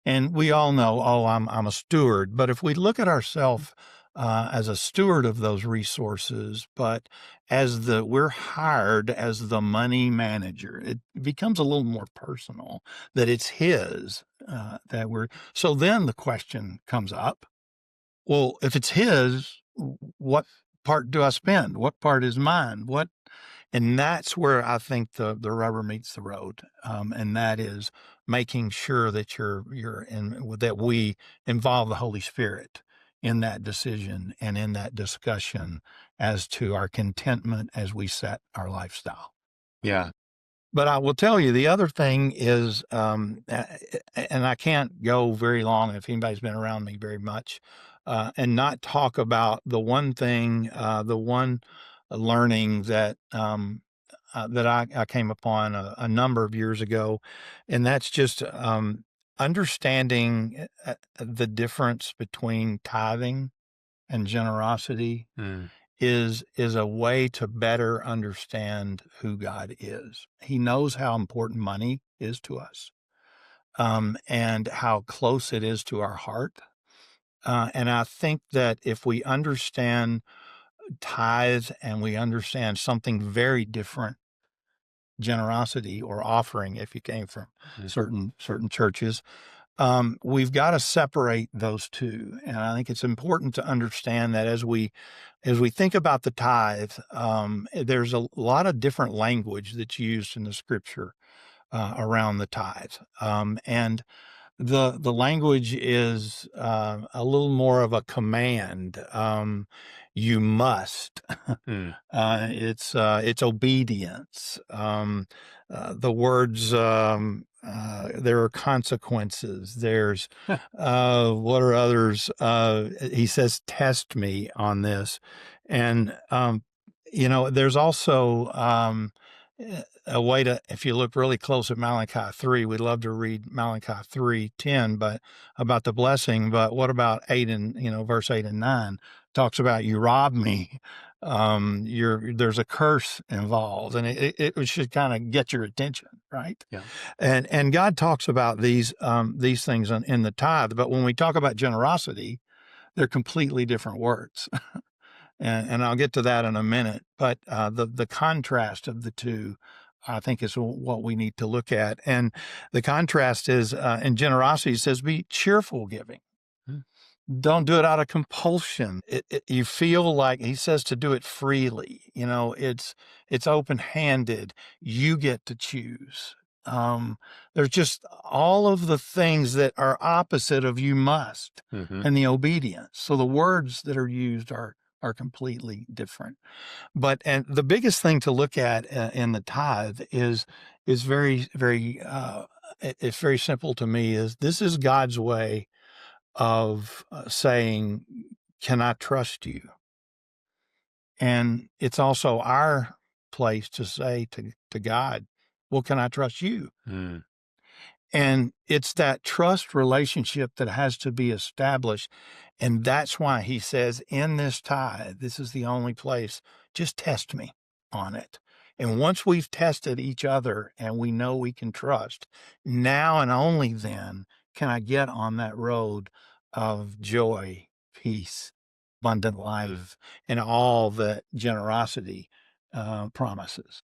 And we all know, oh, I'm a steward. But if we look at ourselves as a steward of those resources, but we're hired as the money manager, it becomes a little more personal that it's his So then the question comes up, well, if it's his, what part do I spend? What part is mine? And that's where I think the rubber meets the road, and that is making sure that that we involve the Holy Spirit in that decision and in that discussion as to our contentment as we set our lifestyle. Yeah. But I will tell you, the other thing is, and I can't go very long if anybody's been around me very much, and not talk about the one thing, the one learning that I came upon a number of years ago, and that's just understanding the difference between tithing and generosity Mm. is a way to better understand who God is. He knows how important money is to us, and how close it is to our heart. And I think that if we understand tithe and we understand something very different, generosity or offering, if you came from certain churches, we've got to separate those two. And I think it's important to understand that as we think about the tithe, there's a lot of different language that's used in the scripture around the tithe. And the language is a little more of a command. You must. Mm. It's obedience. The words, there are consequences. There's what are others? He says, "Test me on this," and there's also a way to, if you look really close at Malachi 3, we'd love to read Malachi 3:10, but about the blessing. But what about 8 and, verse 8 and 9 talks about you rob me. There's a curse involved, and it should kind of get your attention, right? Yeah. And God talks about these things in the tithe, but when we talk about generosity, they're completely different words. And I'll get to that in a minute. But the contrast of the two, I think, is what we need to look at. And the contrast is in generosity, it says, be cheerful giving. Don't do it out of compulsion. You feel like, he says, to do it freely. It's open-handed. You get to choose. There's just all of the things that are opposite of you must and the obedience. So the words that are used are completely different. And the biggest thing to look at in the tithe is very, very, it's very simple to me, is this is God's way of saying, can I trust you? And it's also our place to say to God, well, can I trust you? Mm. And it's that trust relationship that has to be established. And that's why he says, in this tithe, this is the only place, just test me on it. And once we've tested each other and we know we can trust, now and only then can I get on that road of joy, peace, abundant life, and all that generosity promises.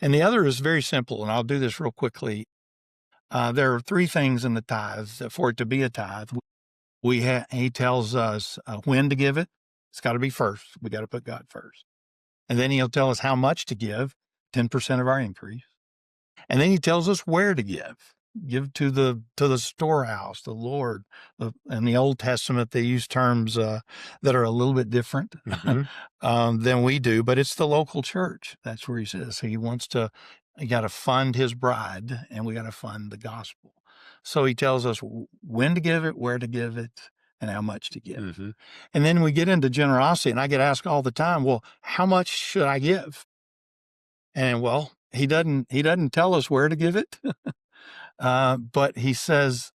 And the other is very simple, and I'll do this real quickly. There are 3 things in the tithe. For it to be a tithe, he tells us when to give it. It's got to be first. We got to put God first. And then he'll tell us how much to give, 10% of our increase. And then he tells us where to give. Give to the storehouse, the Lord. In the Old Testament, they use terms that are a little bit different than we do, but it's the local church. That's where he says he wants to got to fund his bride, and we got to fund the gospel. So he tells us when to give it, where to give it, and how much to give. Mm-hmm. And then we get into generosity, and I get asked all the time, well, how much should I give? And well, he doesn't tell us where to give it, but he says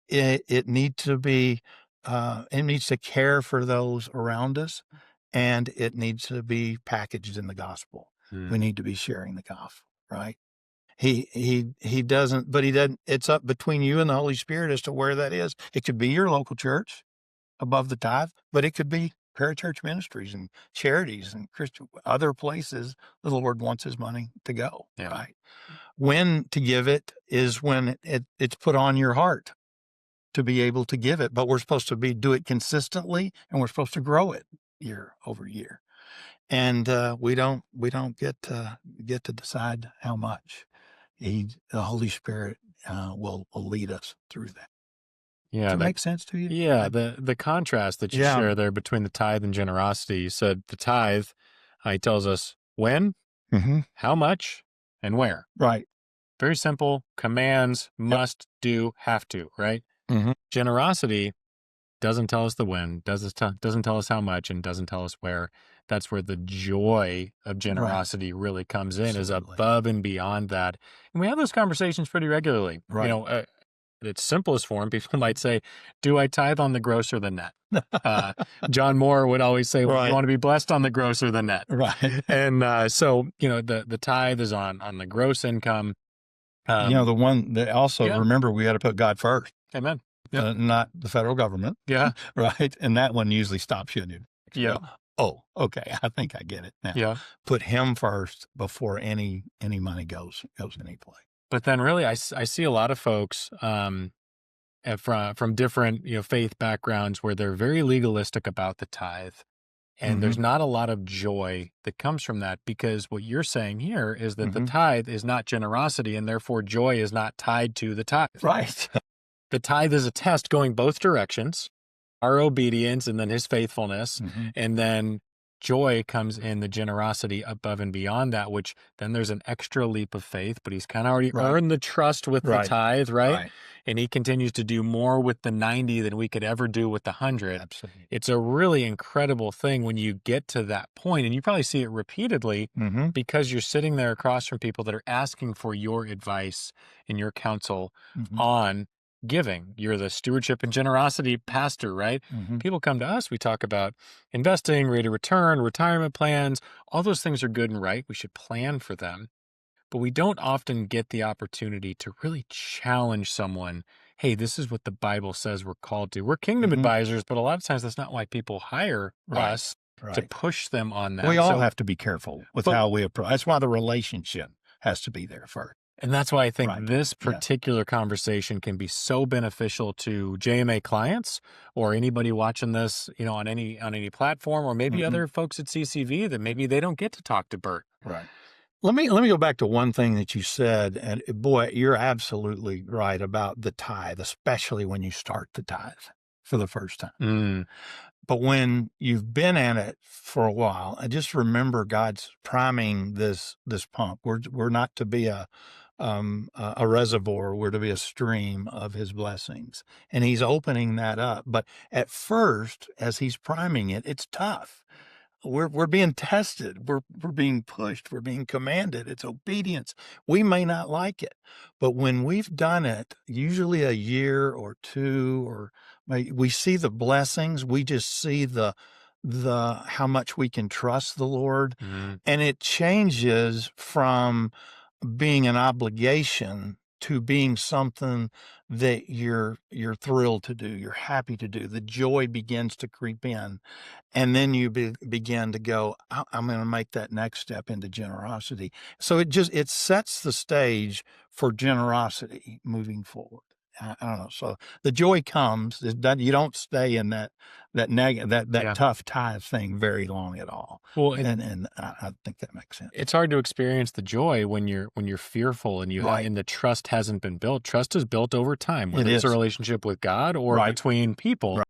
it needs to be, it needs to care for those around us, and it needs to be packaged in the gospel. We need to be sharing the gospel, right? He doesn't, but he doesn't. It's up between you and the Holy Spirit as to where that is. It could be your local church above the tithe, but it could be parachurch ministries and charities and Christian other places the Lord wants his money to go. Yeah. Right? When to give it is when it's put on your heart to be able to give it, but we're supposed to do it consistently, and we're supposed to grow it year over year. And we don't get to decide how much. The Holy Spirit will lead us through that. Yeah, Does that make sense to you? Yeah, the contrast that you share there between the tithe and generosity. You said the tithe, he tells us when, how much, and where. Right. Very simple commands, must, do, have to, right? Generosity doesn't tell us the when, doesn't tell us how much, and doesn't tell us where. That's where the joy of generosity really comes in, is above and beyond that. And we have those conversations pretty regularly. Right. You know, at its simplest form, people might say, do I tithe on the gross or the net? John Moore would always say, well, you want to be blessed on the gross or the net. Right. And so, you know, the tithe is on the gross income. You know, the one that also, remember, we got to put God first. Amen. Not the federal government. Yeah. Right. And that one usually stops you. Yeah. Oh, okay. I think I get it now. Yeah. Put him first before any money goes any place. But then really, I see a lot of folks from different, you know, faith backgrounds where they're very legalistic about the tithe. And there's not a lot of joy that comes from that, because what you're saying here is that the tithe is not generosity, and therefore joy is not tied to the tithe. Right. The tithe is a test going both directions, our obedience and then his faithfulness. And then joy comes in the generosity above and beyond that, which then there's an extra leap of faith, but he's kind of already earned the trust with the tithe, right? And he continues to do more with the 90 than we could ever do with the 100. Absolutely. It's a really incredible thing when you get to that point, and you probably see it repeatedly because you're sitting there across from people that are asking for your advice and your counsel on giving. You're the Stewardship and Generosity Pastor, right? People come to us, we talk about investing, rate of return, retirement plans. All those things are good and right. We should plan for them. But we don't often get the opportunity to really challenge someone. Hey, this is what the Bible says we're called to. We're kingdom advisors, but a lot of times that's not why people hire us to push them on that. We all have to be careful with how we approach. That's why the relationship has to be there first. And that's why I think this particular conversation can be so beneficial to JMA clients or anybody watching this, you know, on any platform, or maybe other folks at CCV that maybe they don't get to talk to Burt. Right. Let me go back to one thing that you said, and boy, you're absolutely right about the tithe, especially when you start the tithe for the first time. But when you've been at it for a while, I just remember God's priming this pump. We're not to be a reservoir. We're to be a stream of his blessings, and he's opening that up. But at first, as he's priming it, it's tough. We're being tested. We're being pushed. We're being commanded. It's obedience. We may not like it, but when we've done it, usually a year or two, or we see the blessings. We just see the how much we can trust the Lord, and it changes from being an obligation to being something that you're thrilled to do, you're happy to do. The joy begins to creep in, and then you begin to go, I'm going to make that next step into generosity. So it sets the stage for generosity moving forward. I don't know. So the joy comes. You don't stay in that tough tithe thing very long at all. Well, and I think that makes sense. It's hard to experience the joy when you're fearful and and the trust hasn't been built. Trust is built over time, whether it's a relationship with God or between people.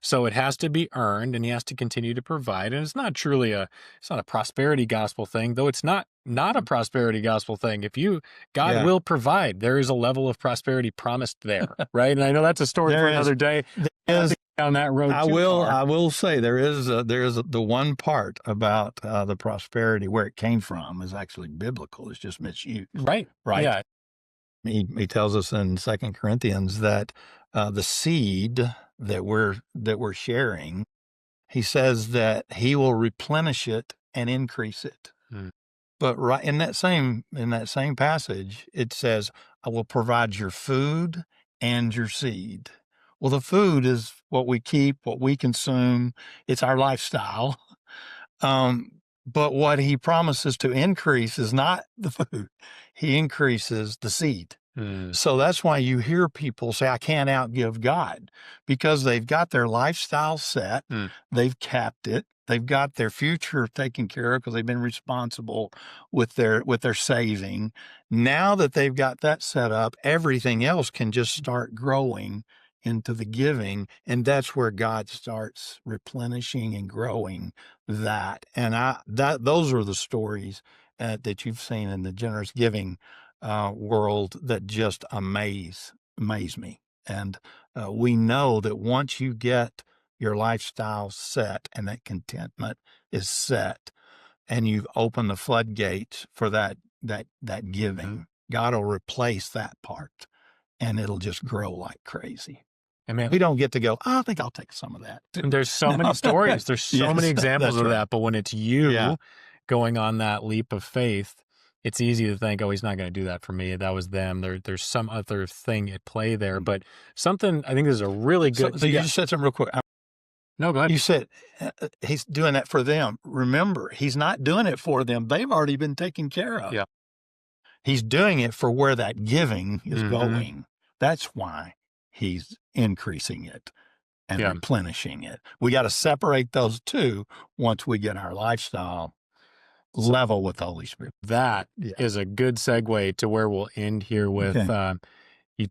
So it has to be earned, and he has to continue to provide. And it's not a prosperity gospel thing, though it's not not a prosperity gospel thing. If God will provide, there is a level of prosperity promised there, right? And I know that's a story for another day. Down that road. I will say there is the one part about the prosperity where it came from is actually biblical. It's just misused. Right. Yeah. He tells us in 2 Corinthians that the seed that we're sharing, he says that he will replenish it and increase it. But right in that same passage, it says, I will provide your food and your seed. Well, the food is what we keep, what we consume. It's our lifestyle. But what he promises to increase is not the food. He increases the seed. So that's why you hear people say, I can't outgive God, because they've got their lifestyle set. They've capped it. They've got their future taken care of because they've been responsible with their saving. Now that they've got that set up, everything else can just start growing into the giving. And that's where God starts replenishing and growing that. And those are the stories that you've seen in the generous giving world that just amaze me. And we know that once you get your lifestyle set and that contentment is set, and you've opened the floodgates for that giving, God will replace that part, and it'll just grow like crazy. And man, we don't get to go, I think I'll take some of that. And there's so many stories. There's so many examples of that. But when it's you going on that leap of faith, it's easy to think, oh, he's not going to do that for me. That was them. There's some other thing at play there. But something, I think this is a really good. So you just said something real quick. No, go ahead. You said he's doing that for them. Remember, he's not doing it for them. They've already been taken care of. Yeah. He's doing it for where that giving is going. That's why he's increasing it and replenishing it. We got to separate those two once we get our lifestyle level with the Holy Spirit. That is a good segue to where we'll end here with,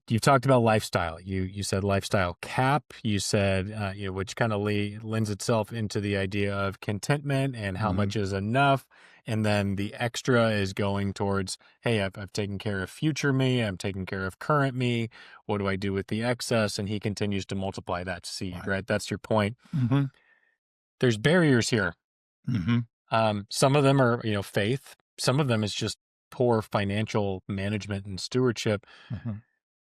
you talked about lifestyle. You said lifestyle cap. You said, which kind of lends itself into the idea of contentment and how much is enough. And then the extra is going towards, hey, I've taken care of future me. I'm taking care of current me. What do I do with the excess? And he continues to multiply that seed, right? That's your point. There's barriers here. Some of them are, faith. Some of them is just poor financial management and stewardship.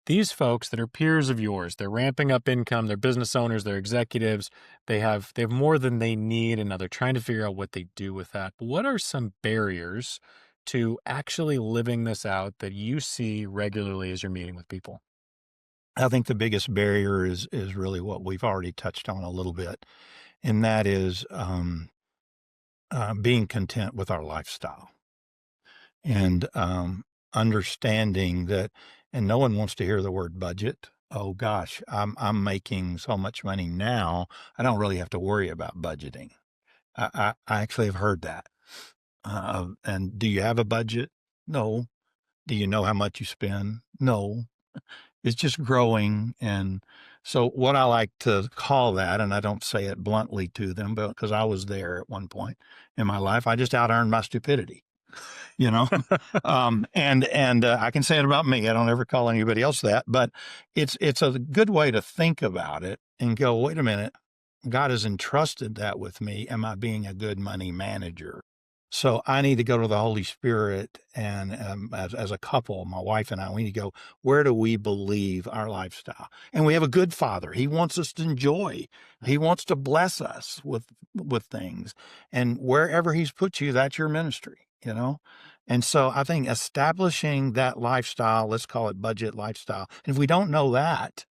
These folks that are peers of yours, they're ramping up income, they're business owners, they're executives, they have more than they need, and now they're trying to figure out what they do with that. What are some barriers to actually living this out that you see regularly as you're meeting with people? I think the biggest barrier is really what we've already touched on a little bit, and that is being content with our lifestyle and understanding that. And no one wants to hear the word budget. Oh gosh, I'm making so much money now, I don't really have to worry about budgeting. I actually have heard that. And do you have a budget? No. Do you know how much you spend? No. It's just growing. And so what I like to call that, and I don't say it bluntly to them, but because I was there at one point in my life, I just out-earned my stupidity. And I can say it about me. I don't ever call anybody else that, but it's a good way to think about it and go, wait a minute, God has entrusted that with me. Am I being a good money manager? So I need to go to the Holy Spirit, and as a couple, my wife and I, we need to go, where do we believe our lifestyle? And we have a good Father. He wants us to enjoy. He wants to bless us with things. And wherever he's put you, that's your ministry. And so I think establishing that lifestyle, let's call it budget lifestyle. And if we don't know that,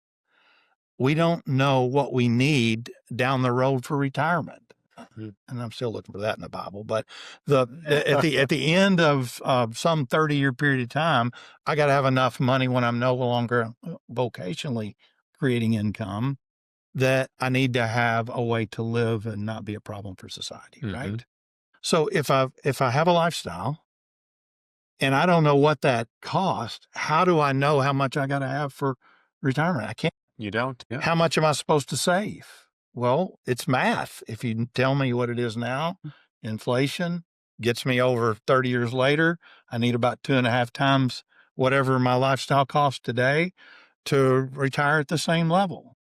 we don't know what we need down the road for retirement. And I'm still looking for that in the Bible. But at the end of some 30-year period of time, I got to have enough money when I'm no longer vocationally creating income that I need to have a way to live and not be a problem for society, right? So if I have a lifestyle and I don't know what that costs, how do I know how much I got to have for retirement? I can't. You don't? Yeah. How much am I supposed to save? Well, it's math. If you tell me what it is now, inflation, gets me over 30 years later. I need about 2.5 times whatever my lifestyle costs today to retire at the same level.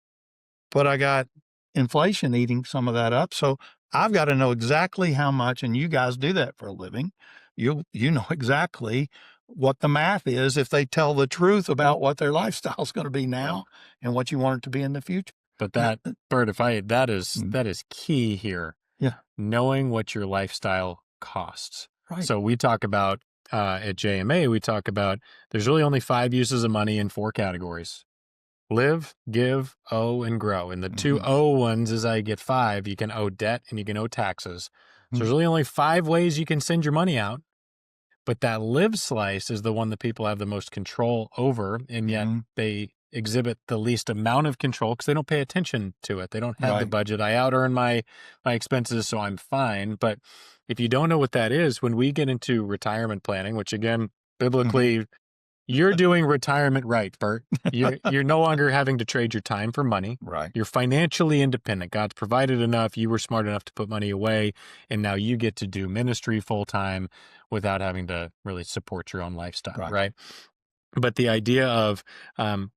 But I got inflation eating some of that up. So I've got to know exactly how much, and you guys do that for a living. You know exactly what the math is if they tell the truth about what their lifestyle is going to be now and what you want it to be in the future. But that, Bert, that is key here. Yeah. Knowing what your lifestyle costs. Right. So we talk about at JMA, we talk about there's really only 5 uses of money in 4 categories: live, give, owe, and grow. And the 2 owe ones is I get 5. You can owe debt and you can owe taxes. So there's really only 5 ways you can send your money out. But that live slice is the one that people have the most control over, and yet they exhibit the least amount of control because they don't pay attention to it. They don't have the budget. I out earn my expenses, so I'm fine. But if you don't know what that is, when we get into retirement planning, which again, biblically, you're doing retirement right, Bert. You're no longer having to trade your time for money. Right. You're financially independent. God's provided enough. You were smart enough to put money away, and now you get to do ministry full time without having to really support your own lifestyle, right? But the idea of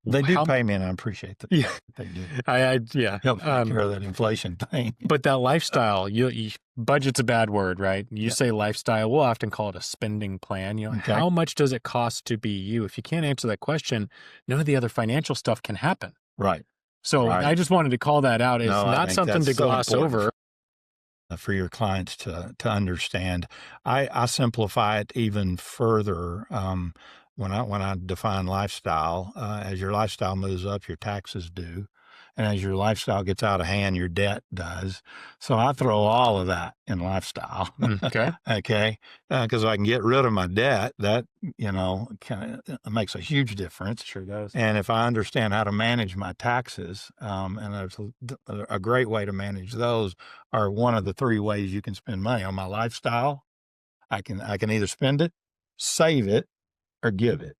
they do pay me, and I appreciate that. Yeah, they do. Help take care of that inflation thing. But that lifestyle, budget's a bad word, right? You say lifestyle, we'll often call it a spending plan. How much does it cost to be you? If you can't answer that question, none of the other financial stuff can happen. Right. So I just wanted to call that out. It's not something to gloss over. For your clients to understand. I simplify it even further. When I define lifestyle, as your lifestyle moves up, your taxes do. And as your lifestyle gets out of hand, your debt does. So I throw all of that in lifestyle. Okay. Okay. Because I can get rid of my debt, that, kind of makes a huge difference. Sure does. And if I understand how to manage my taxes, and there's a great way to manage those, are one of the 3 ways you can spend money on my lifestyle. I can either spend it, save it, or give it.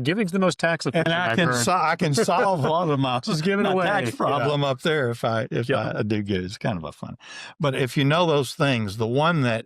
Giving's the most tax efficient. And I can solve one of my just give it away tax problem up there if I do get it. It's kind of a fun. But if you know those things, the one that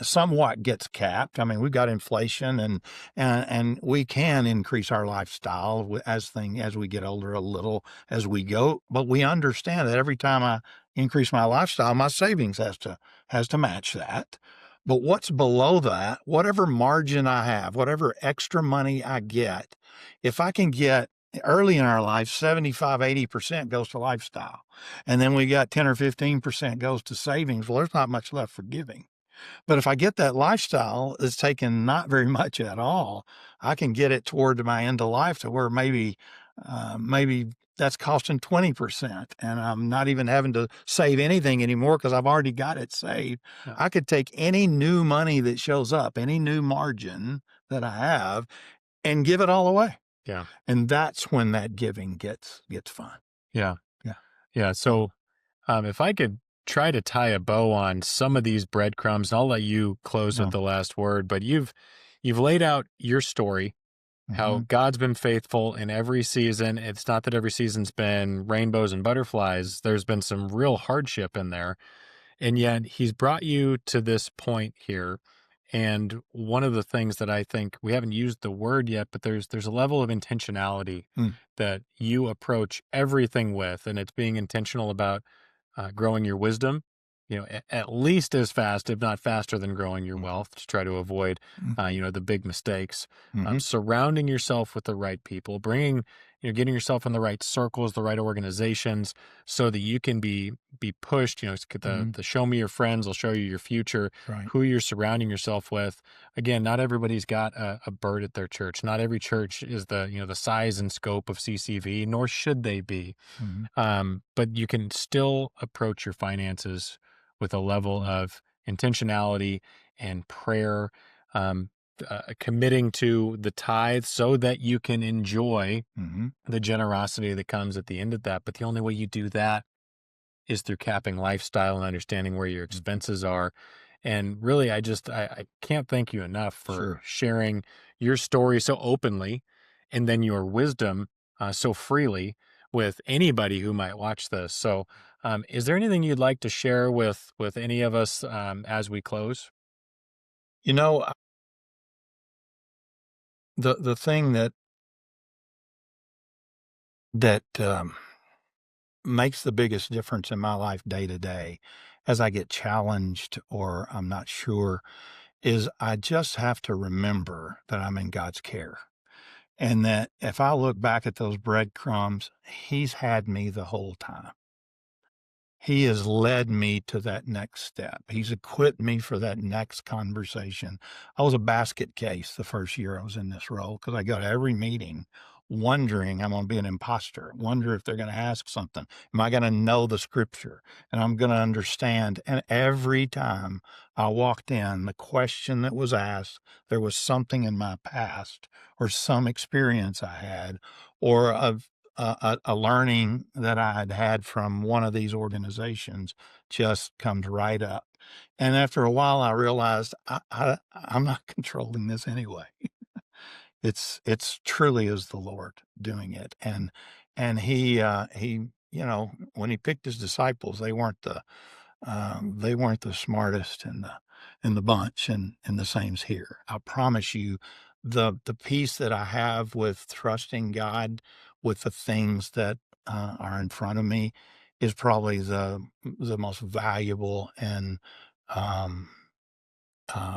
somewhat gets capped. I mean, we've got inflation, and we can increase our lifestyle as we get older a little as we go. But we understand that every time I increase my lifestyle, my savings has to match that. But what's below that, whatever margin I have, whatever extra money I get, if I can get early in our life, 75, 80% goes to lifestyle. And then we got 10 or 15% goes to savings. Well, there's not much left for giving. But if I get that lifestyle that's taken not very much at all, I can get it toward my end of life to where maybe that's costing 20%, and I'm not even having to save anything anymore because I've already got it saved. Yeah. I could take any new money that shows up, any new margin that I have, and give it all away. Yeah. And that's when that giving gets fun. Yeah. So if I could try to tie a bow on some of these breadcrumbs, I'll let you close with the last word, but you've laid out your story, how God's been faithful in every season. It's not that every season's been rainbows and butterflies. There's been some real hardship in there. And yet he's brought you to this point here. And one of the things that I think we haven't used the word yet, but there's a level of intentionality that you approach everything with, and it's being intentional about growing your wisdom, at least as fast, if not faster than growing your wealth, to try to avoid, the big mistakes. Surrounding yourself with the right people, getting yourself in the right circles, the right organizations, so that you can be pushed. The show me your friends, will show you your future. Right. Who you're surrounding yourself with. Again, not everybody's got a Burt at their church. Not every church is the size and scope of CCV, nor should they be. But you can still approach your finances with a level of intentionality and prayer, committing to the tithe so that you can enjoy the generosity that comes at the end of that. But the only way you do that is through capping lifestyle and understanding where your expenses are. And really, I can't thank you enough for sharing your story so openly, and then your wisdom so freely with anybody who might watch this. So is there anything you'd like to share with any of us as we close? You know, the thing that makes the biggest difference in my life day to day as I get challenged or I'm not sure is I just have to remember that I'm in God's care. And that if I look back at those breadcrumbs, He's had me the whole time. He has led me to that next step. He's equipped me for that next conversation. I was a basket case the first year I was in this role because I go to every meeting wondering I'm going to be an imposter, wonder if they're going to ask something. Am I going to know the scripture? And I'm going to understand. And every time I walked in, the question that was asked, there was something in my past or some experience I had or a learning that I had had from one of these organizations just comes right up. And after a while, I realized I'm not controlling this anyway. It's truly is the Lord doing it. And he, when he picked his disciples, they weren't the smartest in the bunch, and the same's here. I promise you, the peace that I have with trusting God with the things that are in front of me is probably the most valuable and um,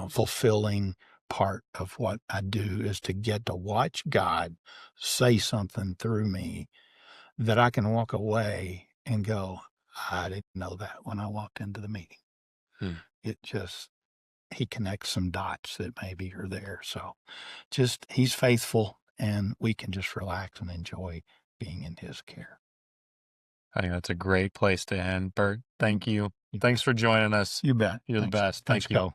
fulfilling part of what I do is to get to watch God say something through me that I can walk away and go, I didn't know that when I walked into the meeting. Hmm. It just, he connects some dots that maybe are there. So just, he's faithful and we can just relax and enjoy being in his care. I think that's a great place to end. Bert, thank you. You Thanks for joining us. you bet. You're the Thanks. best. Thanks, Thank you. Cole.